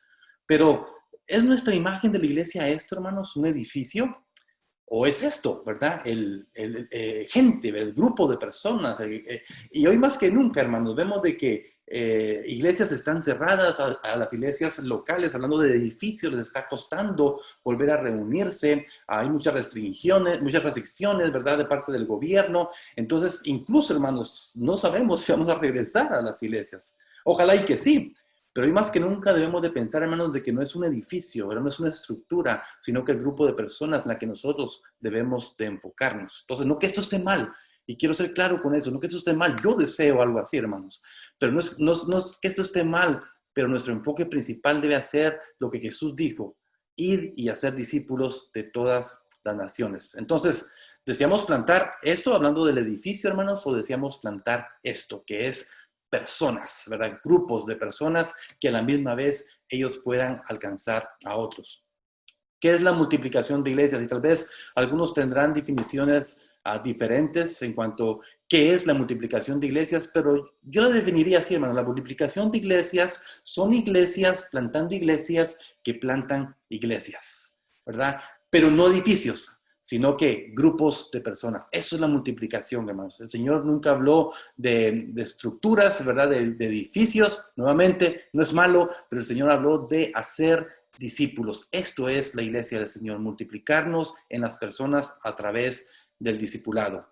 Pero ¿es nuestra imagen de la iglesia esto, hermanos, un edificio? ¿O es esto, verdad? Gente, el grupo de personas. Y hoy más que nunca, hermanos, vemos de que iglesias están cerradas, a las iglesias locales, hablando de edificios, les está costando volver a reunirse. Hay muchas restricciones, ¿verdad? De parte del gobierno. Entonces, incluso, hermanos, no sabemos si vamos a regresar a las iglesias. Ojalá y que sí. Pero hoy más que nunca debemos de pensar, hermanos, de que no es un edificio, no es una estructura, sino que el grupo de personas en la que nosotros debemos de enfocarnos. Entonces, no que esto esté mal, y quiero ser claro con eso, no que esto esté mal, yo deseo algo así, hermanos, pero no es que esto esté mal, pero nuestro enfoque principal debe ser lo que Jesús dijo, ir y hacer discípulos de todas las naciones. Entonces, ¿deseamos plantar esto, hablando del edificio, hermanos, o deseamos plantar esto, que es personas, ¿verdad? Grupos de personas que a la misma vez ellos puedan alcanzar a otros? ¿Qué es la multiplicación de iglesias? Y tal vez algunos tendrán definiciones diferentes en cuanto a qué es la multiplicación de iglesias, pero yo la definiría así, hermano. La multiplicación de iglesias son iglesias plantando iglesias que plantan iglesias, ¿verdad? Pero no edificios, sino que grupos de personas. Eso es la multiplicación, hermanos. El Señor nunca habló de estructuras, ¿verdad? De edificios. Nuevamente, no es malo, pero el Señor habló de hacer discípulos. Esto es la iglesia del Señor, multiplicarnos en las personas a través del discipulado.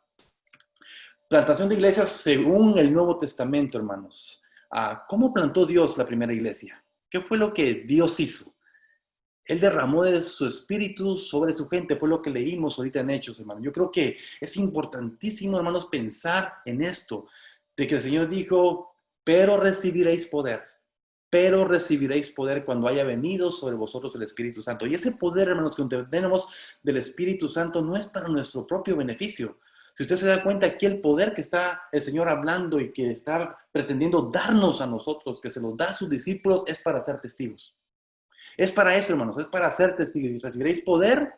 Plantación de iglesias según el Nuevo Testamento, hermanos. ¿Cómo plantó Dios la primera iglesia? ¿Qué fue lo que Dios hizo? Él derramó de su espíritu sobre su gente. Fue lo que leímos ahorita en Hechos, hermano. Yo creo que es importantísimo, hermanos, pensar en esto, de que el Señor dijo, pero recibiréis poder cuando haya venido sobre vosotros el Espíritu Santo. Y ese poder, hermanos, que tenemos del Espíritu Santo no es para nuestro propio beneficio. Si usted se da cuenta, aquí el poder que está el Señor hablando y que está pretendiendo darnos a nosotros, que se los da a sus discípulos, es para ser testigos. Es para eso, hermanos, es para ser testigos. Recibiréis poder,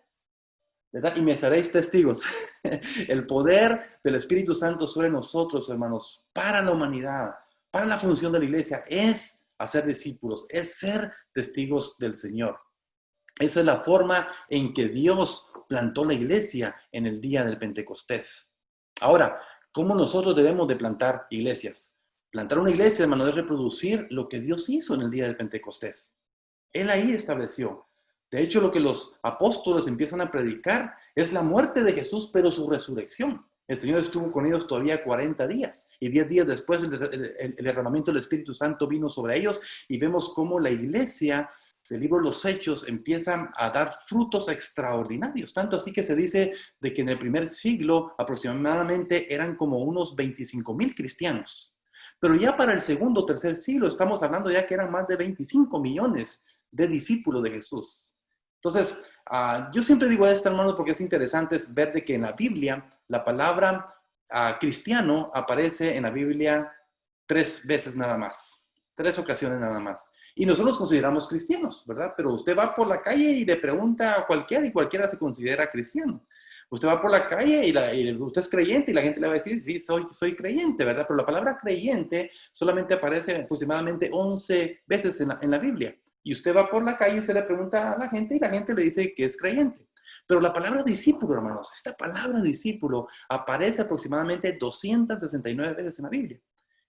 ¿verdad? Y me seréis testigos. El poder del Espíritu Santo sobre nosotros, hermanos, para la humanidad, para la función de la iglesia, es hacer discípulos, es ser testigos del Señor. Esa es la forma en que Dios plantó la iglesia en el día del Pentecostés. Ahora, ¿cómo nosotros debemos de plantar iglesias? Plantar una iglesia, hermano, es reproducir lo que Dios hizo en el día del Pentecostés. Él ahí estableció. De hecho, lo que los apóstoles empiezan a predicar es la muerte de Jesús, pero su resurrección. El Señor estuvo con ellos todavía 40 días y 10 días después el derramamiento del Espíritu Santo vino sobre ellos y vemos cómo la iglesia del libro de los Hechos empieza a dar frutos extraordinarios. Tanto así que se dice de que en el primer siglo aproximadamente eran como unos 25,000 cristianos. Pero ya para el segundo o tercer siglo estamos hablando ya que eran más de 25 millones de discípulos de Jesús. Entonces, yo siempre digo esto, hermanos, porque es interesante ver de que en la Biblia la palabra cristiano aparece en la Biblia 3 veces nada más, 3 ocasiones nada más. Y nosotros nos consideramos cristianos, ¿verdad? Pero usted va por la calle y le pregunta a cualquiera y cualquiera se considera cristiano. Usted va por la calle y usted es creyente y la gente le va a decir, sí, soy creyente, ¿verdad? Pero la palabra creyente solamente aparece aproximadamente 11 veces en la Biblia. Y usted va por la calle y usted le pregunta a la gente y la gente le dice que es creyente. Pero la palabra discípulo, hermanos, esta palabra discípulo aparece aproximadamente 269 veces en la Biblia.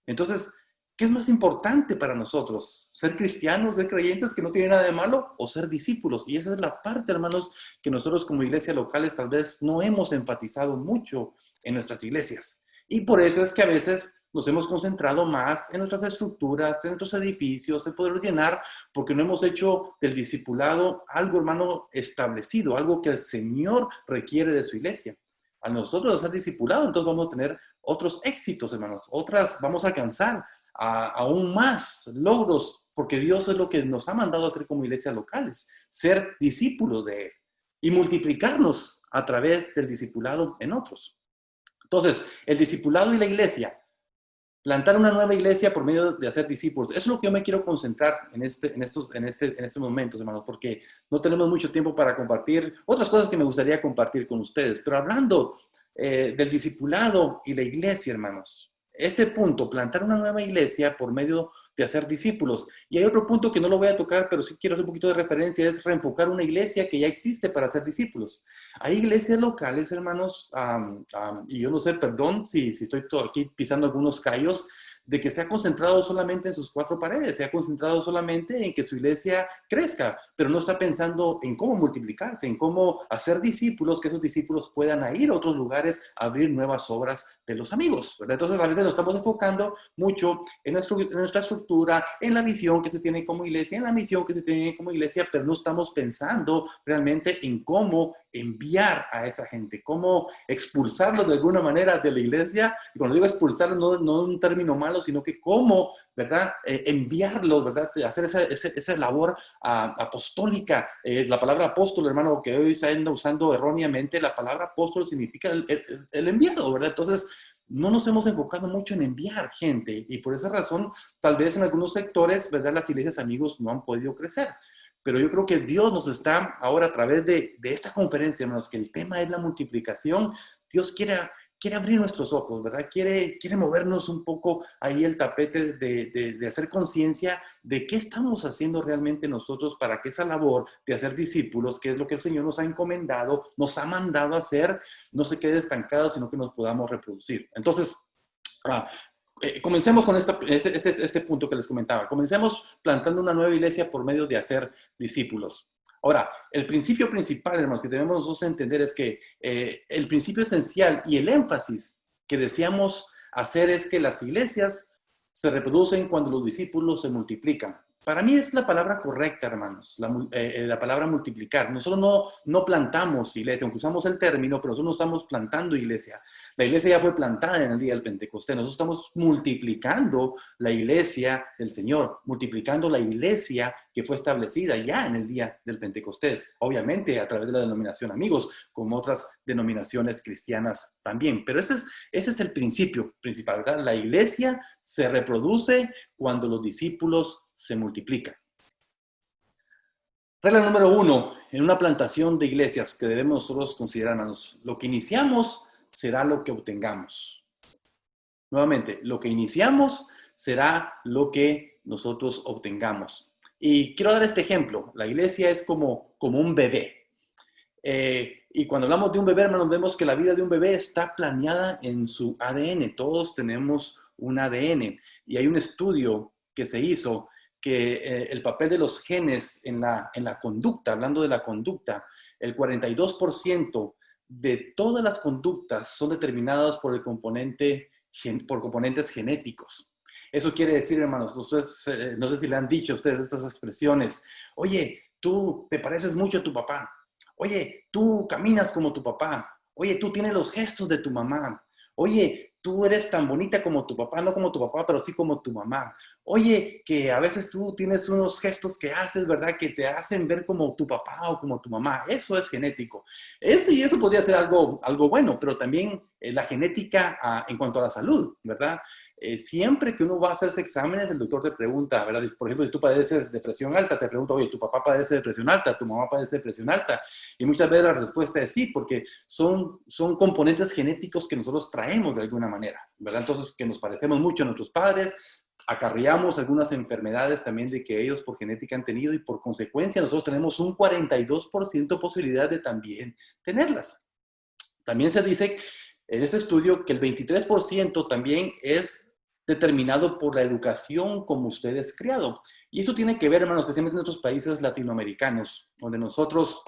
Entonces, ¿qué es más importante para nosotros? ¿Ser cristianos, ser creyentes que no tienen nada de malo o ser discípulos? Y esa es la parte, hermanos, que nosotros como iglesias locales tal vez no hemos enfatizado mucho en nuestras iglesias. Y por eso es que a veces nos hemos concentrado más en nuestras estructuras, en nuestros edificios, en poder llenar, porque no hemos hecho del discipulado algo, hermano, establecido, algo que el Señor requiere de su iglesia. A nosotros ser discipulado, entonces vamos a tener otros éxitos, hermanos, vamos a alcanzar aún más logros, porque Dios es lo que nos ha mandado a hacer como iglesias locales, ser discípulos de Él y multiplicarnos a través del discipulado en otros. Entonces, el discipulado y la iglesia, plantar una nueva iglesia por medio de hacer discípulos, eso es lo que yo me quiero concentrar en estos momentos, hermanos, porque no tenemos mucho tiempo para compartir otras cosas que me gustaría compartir con ustedes, pero hablando del discipulado y la iglesia, hermanos, este punto, plantar una nueva iglesia por medio de hacer discípulos. Y hay otro punto que no lo voy a tocar, pero sí quiero hacer un poquito de referencia, es reenfocar una iglesia que ya existe para hacer discípulos. Hay iglesias locales, hermanos, y yo no sé, perdón si estoy aquí pisando algunos callos, de que se ha concentrado solamente en sus cuatro paredes, se ha concentrado solamente en que su iglesia crezca, pero no está pensando en cómo multiplicarse, en cómo hacer discípulos, que esos discípulos puedan ir a otros lugares a abrir nuevas obras de los amigos, ¿verdad? Entonces a veces nos estamos enfocando mucho en nuestra estructura, en la visión que se tiene como iglesia, en la misión que se tiene como iglesia, pero no estamos pensando realmente en cómo enviar a esa gente, cómo expulsarlos de alguna manera de la iglesia. Y cuando digo expulsarlos, no en un término malo, sino que cómo, ¿verdad? Enviarlos, ¿verdad? Hacer esa labor apostólica. La palabra apóstol, hermano, que hoy se anda usando erróneamente, la palabra apóstol significa el enviado, ¿verdad? Entonces, no nos hemos enfocado mucho en enviar gente y por esa razón, tal vez en algunos sectores, ¿verdad? Las iglesias amigos no han podido crecer. Pero yo creo que Dios nos está ahora a través de esta conferencia, hermanos, que el tema es la multiplicación. Dios quiere abrir nuestros ojos, ¿verdad? Quiere movernos un poco ahí el tapete de hacer conciencia de qué estamos haciendo realmente nosotros para que esa labor de hacer discípulos, que es lo que el Señor nos ha encomendado, nos ha mandado a hacer, no se quede estancado, sino que nos podamos reproducir. Entonces, comencemos con este punto que les comentaba. Comencemos plantando una nueva iglesia por medio de hacer discípulos. Ahora, el principio principal, hermanos, que debemos nosotros entender es que el principio esencial y el énfasis que deseamos hacer es que las iglesias se reproducen cuando los discípulos se multiplican. Para mí es la palabra correcta, hermanos, la palabra multiplicar. Nosotros no plantamos iglesia, aunque usamos el término, pero nosotros no estamos plantando iglesia. La iglesia ya fue plantada en el día del Pentecostés. Nosotros estamos multiplicando la iglesia del Señor, multiplicando la iglesia que fue establecida ya en el día del Pentecostés. Obviamente a través de la denominación amigos, como otras denominaciones cristianas también. Pero ese es el principio principal, ¿verdad? La iglesia se reproduce cuando los discípulos se multiplican. Regla número 1, en una plantación de iglesias que debemos nosotros considerarnos, lo que iniciamos será lo que obtengamos. Nuevamente, lo que iniciamos será lo que nosotros obtengamos. Y quiero dar este ejemplo. La iglesia es como un bebé. Y cuando hablamos de un bebé, hermanos, vemos que la vida de un bebé está planeada en su ADN. Todos tenemos un ADN. Y hay un estudio que se hizo que el papel de los genes en la conducta, hablando de la conducta, el 42% de todas las conductas son determinadas por componentes genéticos. Eso quiere decir, hermanos, ustedes, no sé si le han dicho a ustedes estas expresiones. Oye, tú te pareces mucho a tu papá. Oye, tú caminas como tu papá. Oye, tú tienes los gestos de tu mamá. Oye, tú eres tan bonita como tu papá, no como tu papá, pero sí como tu mamá. Oye, que a veces tú tienes unos gestos que haces, ¿verdad? Que te hacen ver como tu papá o como tu mamá. Eso es genético. Eso podría ser algo bueno, pero también la genética en cuanto a la salud, ¿verdad? Siempre que uno va a hacerse exámenes, el doctor te pregunta, ¿verdad? Por ejemplo, si tú padeces depresión alta, te pregunta, oye, ¿tu papá padece depresión alta? ¿Tu mamá padece depresión alta? Y muchas veces la respuesta es sí, porque son componentes genéticos que nosotros traemos de alguna manera, ¿verdad? Entonces, que nos parecemos mucho a nuestros padres, acarreamos algunas enfermedades también de que ellos por genética han tenido y por consecuencia nosotros tenemos un 42% posibilidad de también tenerlas. También se dice en este estudio que el 23% también es determinado por la educación como usted es criado. Y esto tiene que ver, hermanos, especialmente en nuestros países latinoamericanos, donde nosotros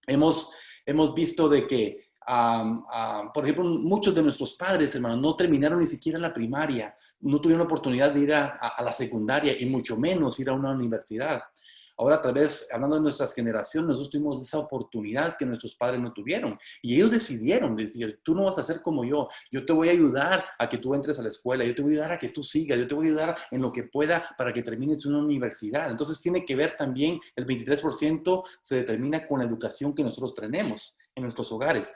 hemos visto de que, por ejemplo, muchos de nuestros padres, hermanos, no terminaron ni siquiera la primaria, no tuvieron la oportunidad de ir a la secundaria y mucho menos ir a una universidad. Ahora, tal vez, hablando de nuestras generaciones, nosotros tuvimos esa oportunidad que nuestros padres no tuvieron. Y ellos decidieron, decir, tú no vas a ser como yo te voy a ayudar a que tú entres a la escuela, yo te voy a ayudar a que tú sigas, yo te voy a ayudar en lo que pueda para que termines una universidad. Entonces, tiene que ver también, el 23% se determina con la educación que nosotros tenemos en nuestros hogares,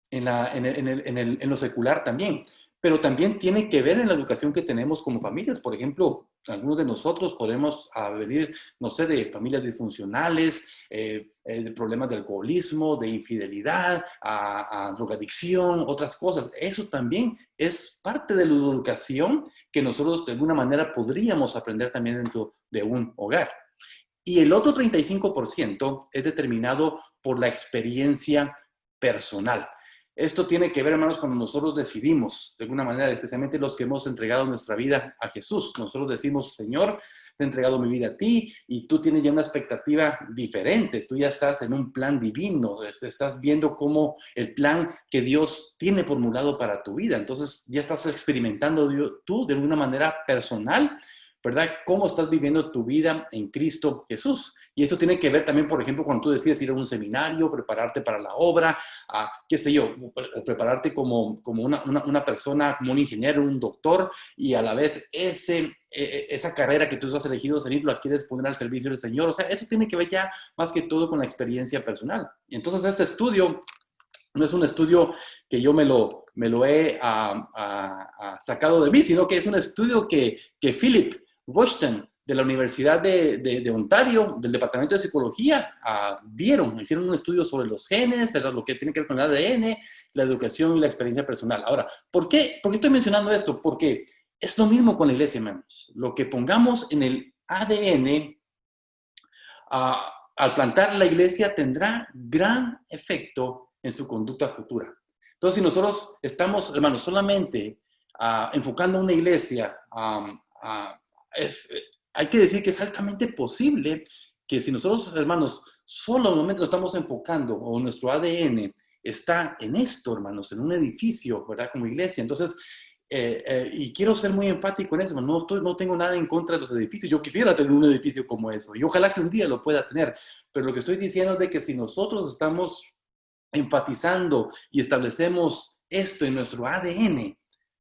en lo secular también. Pero también tiene que ver en la educación que tenemos como familias. Por ejemplo, algunos de nosotros podemos venir, no sé, de familias disfuncionales, de problemas de alcoholismo, de infidelidad, a drogadicción, otras cosas. Eso también es parte de la educación que nosotros de alguna manera podríamos aprender también dentro de un hogar. Y el otro 35% es determinado por la experiencia personal. Esto tiene que ver, hermanos, cuando nosotros decidimos, de alguna manera, especialmente los que hemos entregado nuestra vida a Jesús. Nosotros decimos, Señor, te he entregado mi vida a ti y tú tienes ya una expectativa diferente. Tú ya estás en un plan divino. Estás viendo cómo el plan que Dios tiene formulado para tu vida. Entonces, ya estás experimentando tú de alguna manera personal, ¿verdad? ¿Cómo estás viviendo tu vida en Cristo Jesús? Y esto tiene que ver también, por ejemplo, cuando tú decides ir a un seminario, prepararte para la obra, qué sé yo, prepararte como una persona, como un ingeniero, un doctor, y a la vez esa carrera que tú has elegido seguir, la quieres poner al servicio del Señor. O sea, eso tiene que ver ya más que todo con la experiencia personal. Y entonces este estudio no es un estudio que yo me lo he sacado de mí, sino que es un estudio que Philip Rushton, de la Universidad de Ontario, del Departamento de Psicología, hicieron un estudio sobre los genes, lo que tiene que ver con el ADN, la educación y la experiencia personal. Ahora, ¿por qué estoy mencionando esto? Porque es lo mismo con la iglesia, hermanos. Lo que pongamos en el ADN, al plantar la iglesia, tendrá gran efecto en su conducta futura. Entonces, si nosotros estamos, hermanos, solamente enfocando a una iglesia, hay que decir que es altamente posible que si nosotros, hermanos, solo en el momento nos estamos enfocando o nuestro ADN está en esto, hermanos, en un edificio, ¿verdad? Como iglesia. Entonces, y quiero ser muy enfático en eso, no tengo nada en contra de los edificios. Yo quisiera tener un edificio como eso y ojalá que un día lo pueda tener. Pero lo que estoy diciendo es de que si nosotros estamos enfatizando y establecemos esto en nuestro ADN,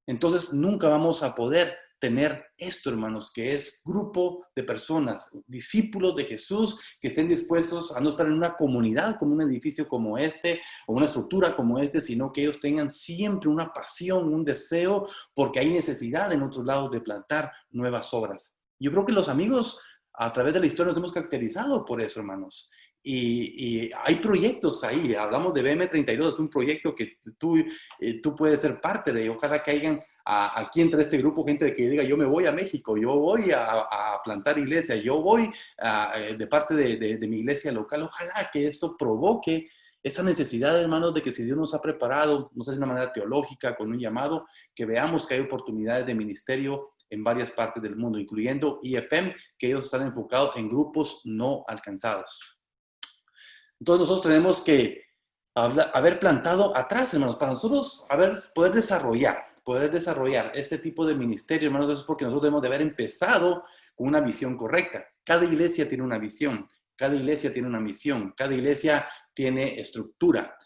entonces nunca vamos a poder tener esto, hermanos, que es grupo de personas, discípulos de Jesús, que estén dispuestos a no estar en una comunidad como un edificio como este, o una estructura como este, sino que ellos tengan siempre una pasión, un deseo, porque hay necesidad en otros lados de plantar nuevas obras. Yo creo que los amigos, a través de la historia, nos hemos caracterizado por eso, hermanos. Y hay proyectos ahí, hablamos de BM32, es un proyecto que tú puedes ser parte de, ojalá que hayan aquí entre este grupo gente que diga, yo me voy a México, yo voy a plantar iglesia, yo voy de parte de mi iglesia local, ojalá que esto provoque esa necesidad, hermanos, de que si Dios nos ha preparado, no sé, de una manera teológica, con un llamado, que veamos que hay oportunidades de ministerio en varias partes del mundo, incluyendo IFM, que ellos están enfocados en grupos no alcanzados. Entonces nosotros tenemos que haber plantado atrás, hermanos, para nosotros poder desarrollar este tipo de ministerio, hermanos. Eso es porque nosotros debemos de haber empezado con una visión correcta. Cada iglesia tiene una visión, cada iglesia tiene una misión, cada iglesia tiene estructura.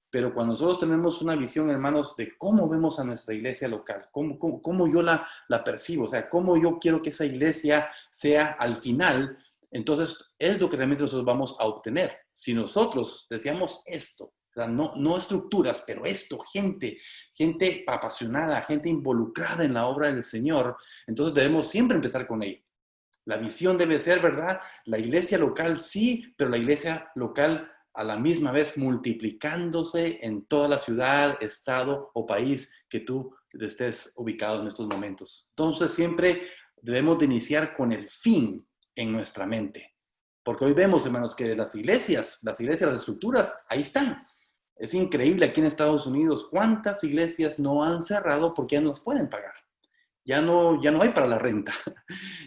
Pero cuando nosotros tenemos una visión, hermanos, de cómo vemos a nuestra iglesia local, cómo yo la percibo, o sea, cómo yo quiero que esa iglesia sea al final, entonces es lo que realmente nosotros vamos a obtener. Si nosotros deseamos esto, no estructuras, pero esto, gente apasionada, gente involucrada en la obra del Señor, entonces debemos siempre empezar con ello. La visión debe ser, ¿verdad? La iglesia local sí, pero la iglesia local a la misma vez multiplicándose en toda la ciudad, estado o país que tú estés ubicado en estos momentos. Entonces siempre debemos de iniciar con el fin en nuestra mente. Porque hoy vemos, hermanos, que las iglesias, las estructuras, ahí están. Es increíble aquí en Estados Unidos cuántas iglesias no han cerrado porque ya no las pueden pagar. Ya no hay para la renta.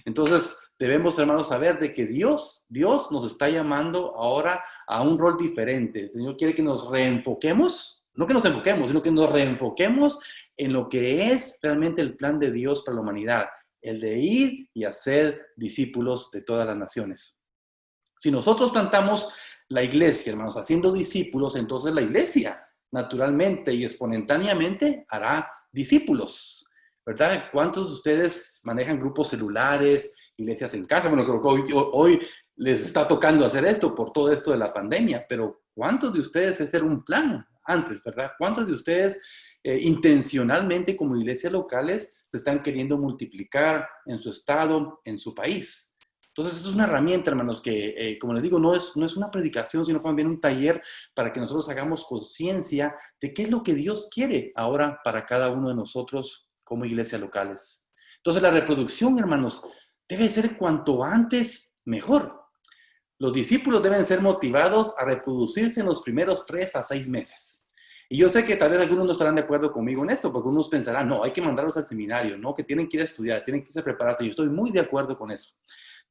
Entonces, debemos, hermanos, saber de que Dios nos está llamando ahora a un rol diferente. El Señor quiere que nos reenfoquemos, no que nos enfoquemos, sino que nos reenfoquemos en lo que es realmente el plan de Dios para la humanidad, el de ir y hacer discípulos de todas las naciones. Si nosotros plantamos la iglesia, hermanos, haciendo discípulos, entonces la iglesia, naturalmente y espontáneamente, hará discípulos. ¿Verdad? ¿Cuántos de ustedes manejan grupos celulares, iglesias en casa? Bueno, creo que hoy les está tocando hacer esto por todo esto de la pandemia, pero ¿cuántos de ustedes este era un plan antes, verdad? ¿Cuántos de ustedes intencionalmente como iglesias locales se están queriendo multiplicar en su estado, en su país? Entonces, esto es una herramienta, hermanos, que, como les digo, no es una predicación, sino también un taller para que nosotros hagamos conciencia de qué es lo que Dios quiere ahora para cada uno de nosotros como iglesias locales. Entonces, la reproducción, hermanos, debe ser cuanto antes mejor. Los discípulos deben ser motivados a reproducirse en los primeros 3 a 6 meses. Y yo sé que tal vez algunos no estarán de acuerdo conmigo en esto, porque unos pensarán, no, hay que mandarlos al seminario, no, que tienen que ir a estudiar, tienen que irse a prepararse. Yo estoy muy de acuerdo con eso.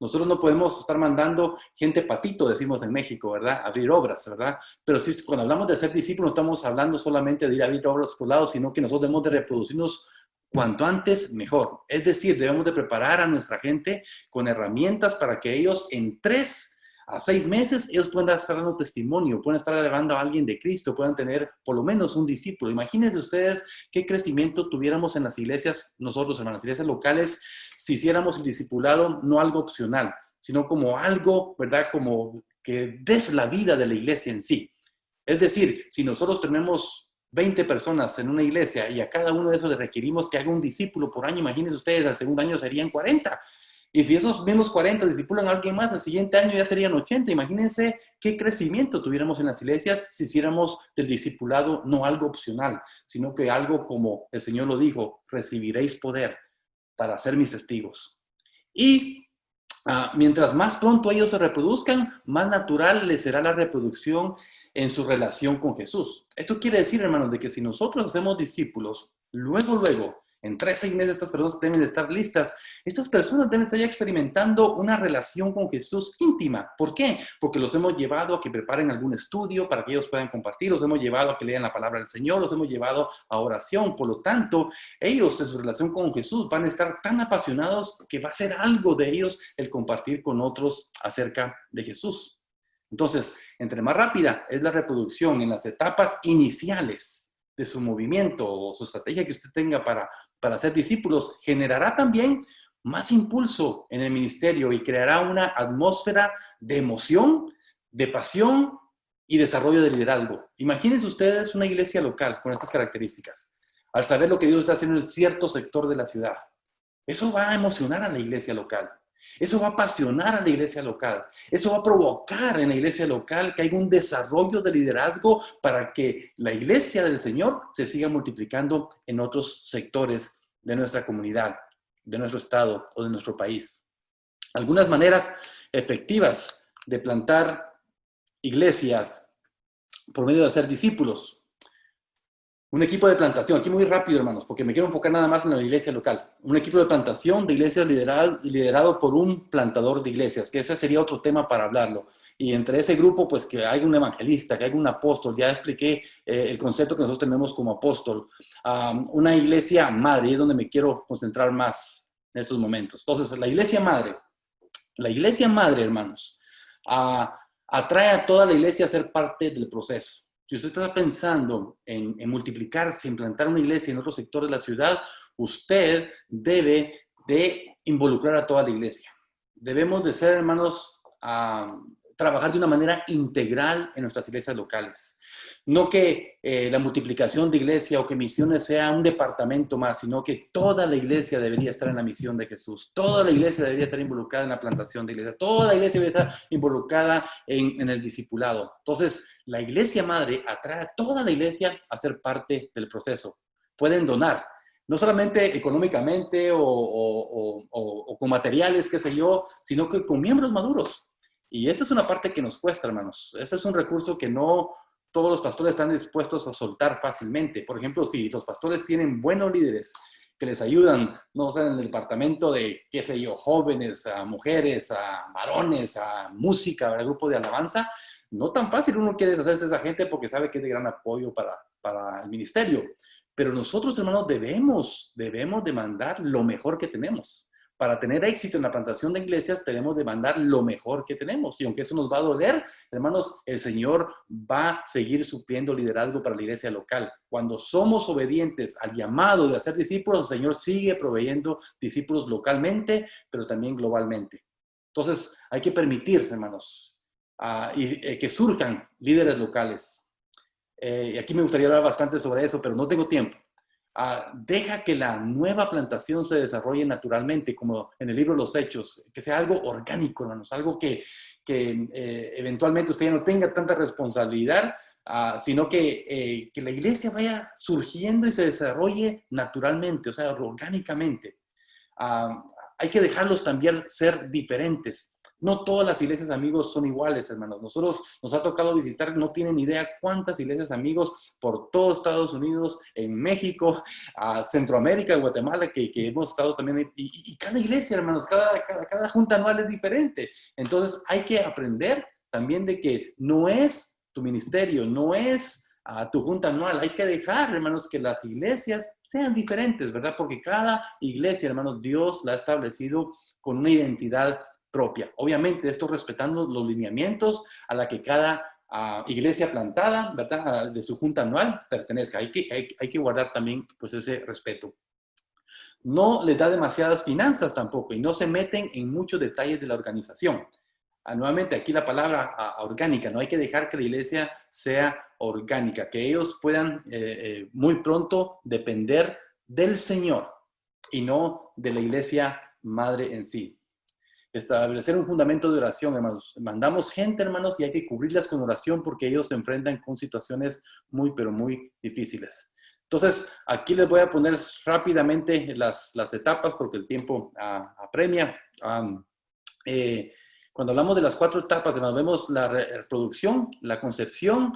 Nosotros no podemos estar mandando gente patito, decimos en México, ¿verdad? Abrir obras, ¿verdad? Pero sí, cuando hablamos de ser discípulos, no estamos hablando solamente de ir a abrir obras por lado, sino que nosotros debemos de reproducirnos cuanto antes mejor. Es decir, debemos de preparar a nuestra gente con herramientas para que ellos en 3 a 6 meses, ellos puedan estar dando testimonio, pueden estar elevando a alguien de Cristo, puedan tener por lo menos un discípulo. Imagínense ustedes qué crecimiento tuviéramos en las iglesias, nosotros, en las iglesias locales, si hiciéramos el discipulado no algo opcional, sino como algo, ¿verdad? Como que des la vida de la iglesia en sí. Es decir, si nosotros tenemos 20 personas en una iglesia y a cada uno de esos le requerimos que haga un discípulo por año, imagínense ustedes, al segundo año serían 40. Y si esos mismos 40 discipulan a alguien más, al siguiente año ya serían 80. Imagínense qué crecimiento tuviéramos en las iglesias si hiciéramos del discipulado no algo opcional, sino que algo como el Señor lo dijo, recibiréis poder para ser mis testigos. Y mientras más pronto ellos se reproduzcan, más natural les será la reproducción en su relación con Jesús. Esto quiere decir, hermanos, de que si nosotros hacemos discípulos, luego, en 3 a 6 meses estas personas deben de estar listas. Estas personas deben estar ya experimentando una relación con Jesús íntima. ¿Por qué? Porque los hemos llevado a que preparen algún estudio para que ellos puedan compartir, los hemos llevado a que lean la palabra del Señor, los hemos llevado a oración. Por lo tanto, ellos en su relación con Jesús van a estar tan apasionados que va a ser algo de ellos el compartir con otros acerca de Jesús. Entonces, entre más rápida es la reproducción en las etapas iniciales de su movimiento o su estrategia que usted tenga para ser discípulos, generará también más impulso en el ministerio y creará una atmósfera de emoción, de pasión y desarrollo de liderazgo. Imagínense ustedes una iglesia local con estas características, al saber lo que Dios está haciendo en cierto sector de la ciudad. Eso va a emocionar a la iglesia local. Eso va a apasionar a la iglesia local. Eso va a provocar en la iglesia local que haya un desarrollo de liderazgo para que la iglesia del Señor se siga multiplicando en otros sectores de nuestra comunidad, de nuestro estado o de nuestro país. Algunas maneras efectivas de plantar iglesias por medio de hacer discípulos. Un equipo de plantación, aquí muy rápido, hermanos, porque me quiero enfocar nada más en la iglesia local. Un equipo de plantación de iglesias liderado por un plantador de iglesias, que ese sería otro tema para hablarlo. Y entre ese grupo, pues que haya un evangelista, que haya un apóstol. Ya expliqué el concepto que nosotros tenemos como apóstol. Una iglesia madre, y es donde me quiero concentrar más en estos momentos. Entonces, la iglesia madre, hermanos, atrae a toda la iglesia a ser parte del proceso. Si usted está pensando en multiplicarse, en plantar una iglesia en otro sector de la ciudad, usted debe de involucrar a toda la iglesia. Debemos de ser, hermanos, trabajar de una manera integral en nuestras iglesias locales. No que la multiplicación de iglesia o que misiones sea un departamento más, sino que toda la iglesia debería estar en la misión de Jesús. Toda la iglesia debería estar involucrada en la plantación de iglesias. Toda la iglesia debería estar involucrada en el discipulado. Entonces, la iglesia madre atrae a toda la iglesia a ser parte del proceso. Pueden donar, no solamente económicamente o con materiales, qué sé yo, sino que con miembros maduros. Y esta es una parte que nos cuesta, hermanos. Este es un recurso que no todos los pastores están dispuestos a soltar fácilmente. Por ejemplo, si los pastores tienen buenos líderes que les ayudan, no sé, en el departamento de, qué sé yo, jóvenes, a mujeres, a varones, a música, a grupo de alabanza, no tan fácil uno quiere deshacerse de esa gente porque sabe que es de gran apoyo para el ministerio. Pero nosotros, hermanos, debemos demandar lo mejor que tenemos. Para tener éxito en la plantación de iglesias, debemos demandar lo mejor que tenemos. Y aunque eso nos va a doler, hermanos, el Señor va a seguir supliendo liderazgo para la iglesia local. Cuando somos obedientes al llamado de hacer discípulos, el Señor sigue proveyendo discípulos localmente, pero también globalmente. Entonces, hay que permitir, hermanos, que surjan líderes locales. Y aquí me gustaría hablar bastante sobre eso, pero no tengo tiempo. Deja que la nueva plantación se desarrolle naturalmente, como en el libro de los Hechos, que sea algo orgánico, hermanos, algo que eventualmente usted ya no tenga tanta responsabilidad, sino que la iglesia vaya surgiendo y se desarrolle naturalmente, o sea, orgánicamente. Hay que dejarlos también ser diferentes. No todas las iglesias amigos son iguales, hermanos. Nosotros nos ha tocado visitar, no tienen idea cuántas iglesias amigos por todo Estados Unidos, en México, Centroamérica, Guatemala, que hemos estado también. Y cada iglesia, hermanos, cada junta anual es diferente. Entonces hay que aprender también de que no es tu ministerio, no es tu junta anual. Hay que dejar, hermanos, que las iglesias sean diferentes, ¿verdad? Porque cada iglesia, hermanos, Dios la ha establecido con una identidad propia. Obviamente, esto respetando los lineamientos a la que cada iglesia plantada, ¿verdad?, de su junta anual pertenezca. Hay que guardar también, pues, ese respeto. No les da demasiadas finanzas tampoco y no se meten en muchos detalles de la organización. Nuevamente, aquí la palabra orgánica, no hay que dejar que la iglesia sea orgánica, que ellos puedan muy pronto depender del Señor y no de la iglesia madre en sí. Establecer un fundamento de oración, hermanos. Mandamos gente, hermanos, y hay que cubrirlas con oración porque ellos se enfrentan con situaciones muy, pero muy difíciles. Entonces, aquí les voy a poner rápidamente las etapas porque el tiempo apremia. Cuando hablamos de las 4 etapas, hermanos, vemos la reproducción, la concepción,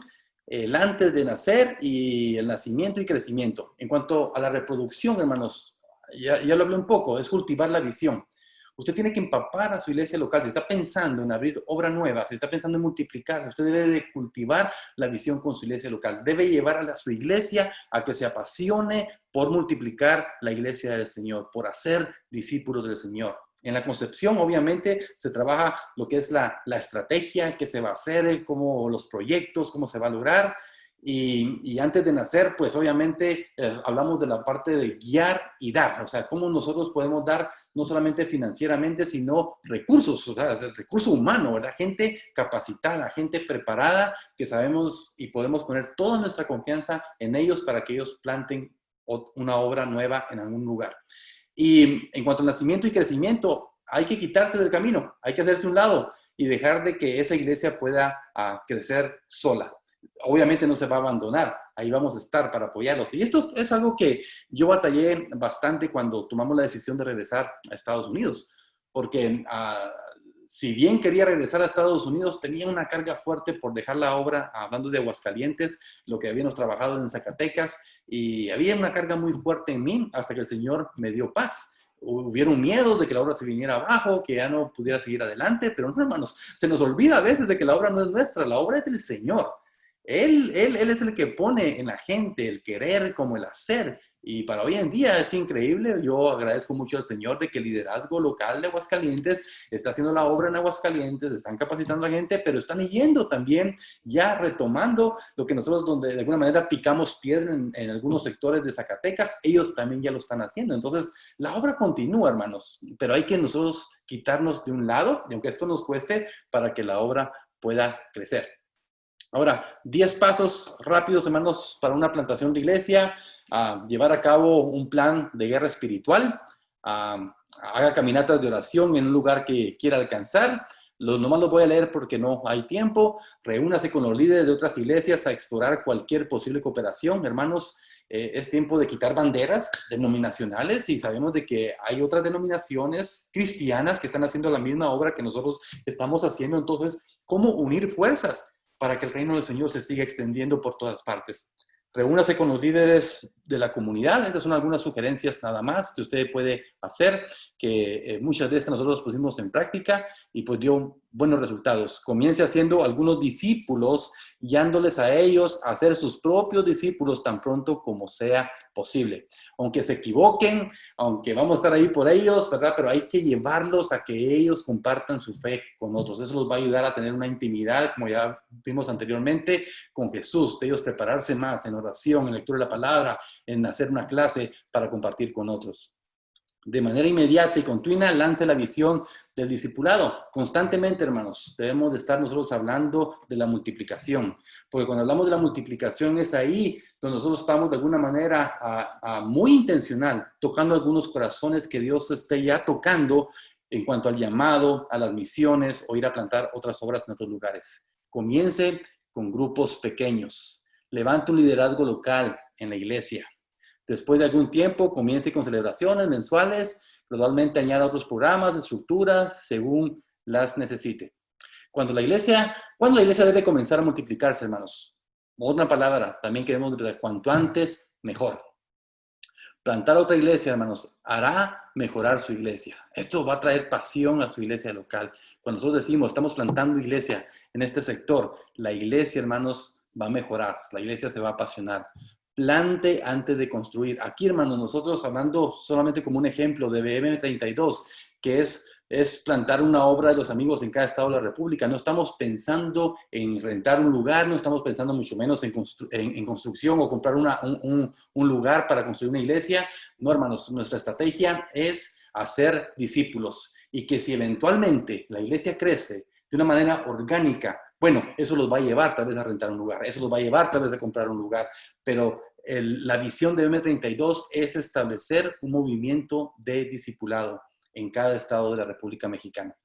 el antes de nacer y el nacimiento y crecimiento. En cuanto a la reproducción, hermanos, ya lo hablé un poco, es cultivar la visión. Usted tiene que empapar a su iglesia local. Si está pensando en abrir obra nueva, si está pensando en multiplicar, usted debe de cultivar la visión con su iglesia local. Debe llevar a su iglesia a que se apasione por multiplicar la iglesia del Señor, por hacer discípulos del Señor. En la concepción, obviamente, se trabaja lo que es la estrategia, qué se va a hacer, cómo los proyectos, cómo se va a lograr. Y antes de nacer, pues obviamente hablamos de la parte de guiar y dar, o sea, cómo nosotros podemos dar no solamente financieramente, sino recursos, o sea, el recurso humano, ¿verdad? Gente capacitada, gente preparada, que sabemos y podemos poner toda nuestra confianza en ellos para que ellos planten una obra nueva en algún lugar. Y en cuanto al nacimiento y crecimiento, hay que quitarse del camino, hay que hacerse un lado y dejar de que esa iglesia pueda crecer sola. Obviamente no se va a abandonar, ahí vamos a estar para apoyarlos. Y esto es algo que yo batallé bastante cuando tomamos la decisión de regresar a Estados Unidos, porque si bien quería regresar a Estados Unidos, tenía una carga fuerte por dejar la obra, hablando de Aguascalientes, lo que habíamos trabajado en Zacatecas, y había una carga muy fuerte en mí hasta que el Señor me dio paz. Hubieron miedos de que la obra se viniera abajo, que ya no pudiera seguir adelante, pero no, hermanos, se nos olvida a veces de que la obra no es nuestra, la obra es del Señor. Él es el que pone en la gente el querer como el hacer. Y para hoy en día es increíble. Yo agradezco mucho al Señor de que el liderazgo local de Aguascalientes está haciendo la obra en Aguascalientes, están capacitando a la gente, pero están yendo también, ya retomando lo que nosotros donde de alguna manera picamos piedra en algunos sectores de Zacatecas, ellos también ya lo están haciendo. Entonces, la obra continúa, hermanos, pero hay que nosotros quitarnos de un lado, y aunque esto nos cueste, para que la obra pueda crecer. Ahora, 10 pasos rápidos, hermanos, para una plantación de iglesia. Llevar a cabo un plan de guerra espiritual. Haga caminatas de oración en un lugar que quiera alcanzar. Nomás lo voy a leer porque no hay tiempo. Reúnase con los líderes de otras iglesias a explorar cualquier posible cooperación. Hermanos, es tiempo de quitar banderas denominacionales y sabemos de que hay otras denominaciones cristianas que están haciendo la misma obra que nosotros estamos haciendo. Entonces, ¿cómo unir fuerzas para que el reino del Señor se siga extendiendo por todas partes? Reúnase con los líderes de la comunidad. Estas son algunas sugerencias nada más que usted puede hacer, que muchas de estas nosotros pusimos en práctica y pues dio buenos resultados. Comience haciendo algunos discípulos, guiándoles a ellos a ser sus propios discípulos tan pronto como sea posible. Aunque se equivoquen, aunque vamos a estar ahí por ellos, ¿verdad? Pero hay que llevarlos a que ellos compartan su fe con otros. Eso los va a ayudar a tener una intimidad, como ya vimos anteriormente, con Jesús. De ellos prepararse más en oración, en lectura de la palabra, en hacer una clase para compartir con otros. De manera inmediata y continua, lance la visión del discipulado. Constantemente, hermanos, debemos de estar nosotros hablando de la multiplicación. Porque cuando hablamos de la multiplicación es ahí donde nosotros estamos de alguna manera muy intencional, tocando algunos corazones que Dios esté ya tocando en cuanto al llamado, a las misiones o ir a plantar otras obras en otros lugares. Comience con grupos pequeños. Levante un liderazgo local en la iglesia. Después de algún tiempo, comience con celebraciones mensuales, gradualmente añada otros programas, estructuras, según las necesite. ¿Cuándo la iglesia debe comenzar a multiplicarse, hermanos? Otra palabra, también queremos decir, cuanto antes, mejor. Plantar otra iglesia, hermanos, hará mejorar su iglesia. Esto va a traer pasión a su iglesia local. Cuando nosotros decimos, estamos plantando iglesia en este sector, la iglesia, hermanos, va a mejorar, la iglesia se va a apasionar. Plante antes de construir. Aquí, hermanos, nosotros hablando solamente como un ejemplo de BM32, que es plantar una obra de los amigos en cada estado de la República. No estamos pensando en rentar un lugar, no estamos pensando mucho menos en construcción o comprar un lugar para construir una iglesia. No, hermanos, nuestra estrategia es hacer discípulos y que si eventualmente la iglesia crece de una manera orgánica, bueno, eso los va a llevar tal vez a rentar un lugar, eso los va a llevar tal vez a comprar un lugar, pero la visión de M32 es establecer un movimiento de discipulado en cada estado de la República Mexicana.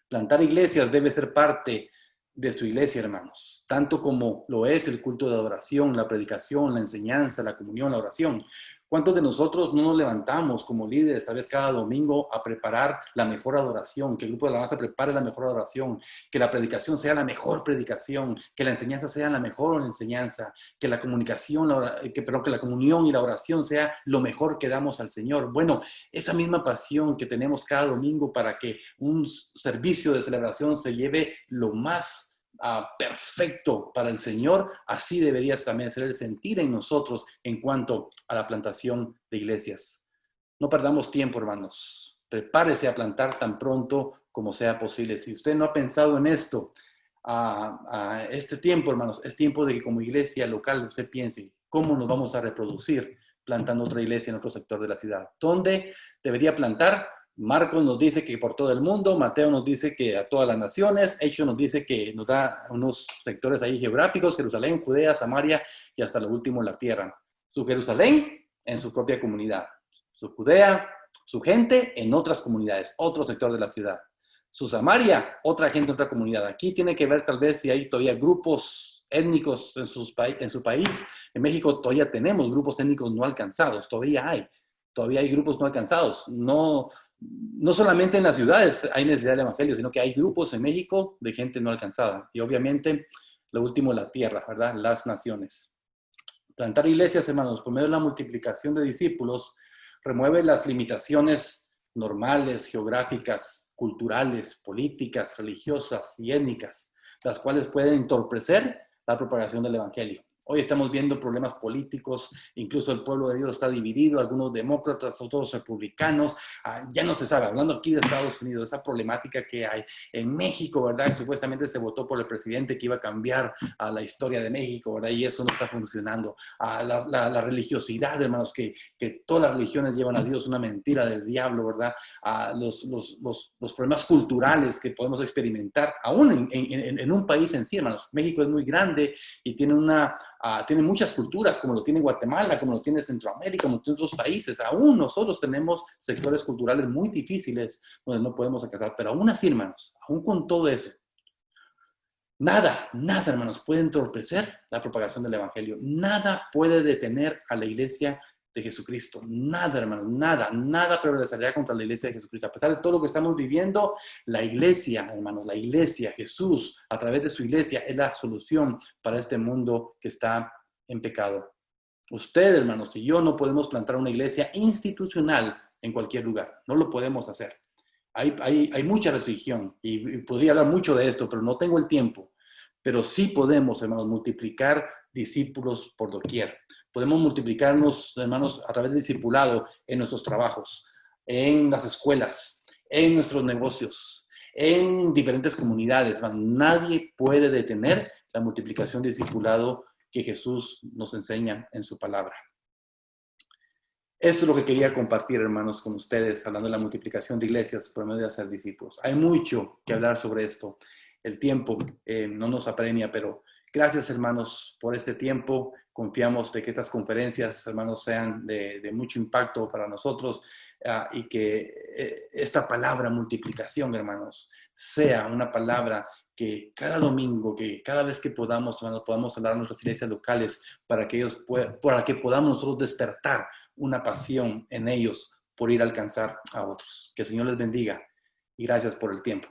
Plantar iglesias debe ser parte de su iglesia, hermanos, tanto como lo es el culto de adoración, la predicación, la enseñanza, la comunión, la oración. ¿Cuántos de nosotros no nos levantamos como líderes, tal vez cada domingo, a preparar la mejor adoración? Que el grupo de alabanza prepare la mejor adoración, que la predicación sea la mejor predicación, que la enseñanza sea la mejor enseñanza, que la comunicación, que la comunión y la oración sea lo mejor que damos al Señor. Bueno, esa misma pasión que tenemos cada domingo para que un servicio de celebración se lleve lo más perfecto para el Señor, así debería también ser el sentir en nosotros en cuanto a la plantación de iglesias. No perdamos tiempo, hermanos. Prepárese a plantar tan pronto como sea posible. Si usted no ha pensado en esto, este tiempo, hermanos, es tiempo de que como iglesia local usted piense cómo nos vamos a reproducir plantando otra iglesia en otro sector de la ciudad. ¿Dónde debería plantar? Marcos nos dice que por todo el mundo, Mateo nos dice que a todas las naciones, Hechos nos dice que nos da unos sectores ahí geográficos, Jerusalén, Judea, Samaria y hasta lo último la tierra. Su Jerusalén en su propia comunidad, su Judea, su gente en otras comunidades, otro sector de la ciudad. Su Samaria, otra gente en otra comunidad. Aquí tiene que ver tal vez si hay todavía grupos étnicos en su país. En México todavía tenemos grupos étnicos no alcanzados, todavía hay grupos no alcanzados. No solamente en las ciudades hay necesidad del evangelio, sino que hay grupos en México de gente no alcanzada. Y obviamente, lo último, la tierra, ¿verdad? Las naciones. Plantar iglesias, hermanos, por medio de la multiplicación de discípulos, remueve las limitaciones normales, geográficas, culturales, políticas, religiosas y étnicas, las cuales pueden entorpecer la propagación del evangelio. Hoy estamos viendo problemas políticos, incluso el pueblo de Dios está dividido, algunos demócratas, otros republicanos, ya no se sabe, hablando aquí de Estados Unidos, esa problemática que hay en México, ¿verdad? Que supuestamente se votó por el presidente que iba a cambiar la historia de México, ¿verdad? Y eso no está funcionando. La religiosidad, hermanos, que todas las religiones llevan a Dios, una mentira del diablo, ¿verdad? Los problemas culturales que podemos experimentar, aún en un país en sí, hermanos. México es muy grande y tiene tiene muchas culturas, como lo tiene Guatemala, como lo tiene Centroamérica, como tiene otros países. Aún nosotros tenemos sectores culturales muy difíciles donde no podemos alcanzar, pero aún así, hermanos, aún con todo eso, nada, hermanos, puede entorpecer la propagación del evangelio. Nada puede detener a la iglesia de Jesucristo. Nada, hermanos, nada prevalecerá contra la iglesia de Jesucristo. A pesar de todo lo que estamos viviendo, la iglesia, hermanos, la iglesia, Jesús, a través de su iglesia, es la solución para este mundo que está en pecado. Usted, hermanos, y yo no podemos plantar una iglesia institucional en cualquier lugar. No lo podemos hacer. Hay mucha restricción y podría hablar mucho de esto, pero no tengo el tiempo. Pero sí podemos, hermanos, multiplicar discípulos por doquier. Podemos multiplicarnos, hermanos, a través del discipulado en nuestros trabajos, en las escuelas, en nuestros negocios, en diferentes comunidades. Nadie puede detener la multiplicación de discipulado que Jesús nos enseña en su palabra. Esto es lo que quería compartir, hermanos, con ustedes, hablando de la multiplicación de iglesias por medio de hacer discípulos. Hay mucho que hablar sobre esto. El tiempo no nos apremia, pero gracias, hermanos, por este tiempo. Confiamos de que estas conferencias, hermanos, sean de mucho impacto para nosotros y que esta palabra multiplicación, hermanos, sea una palabra que cada domingo, que cada vez que podamos, hermanos, podamos hablar a nuestras iglesias locales para que podamos nosotros despertar una pasión en ellos por ir a alcanzar a otros. Que el Señor les bendiga y gracias por el tiempo.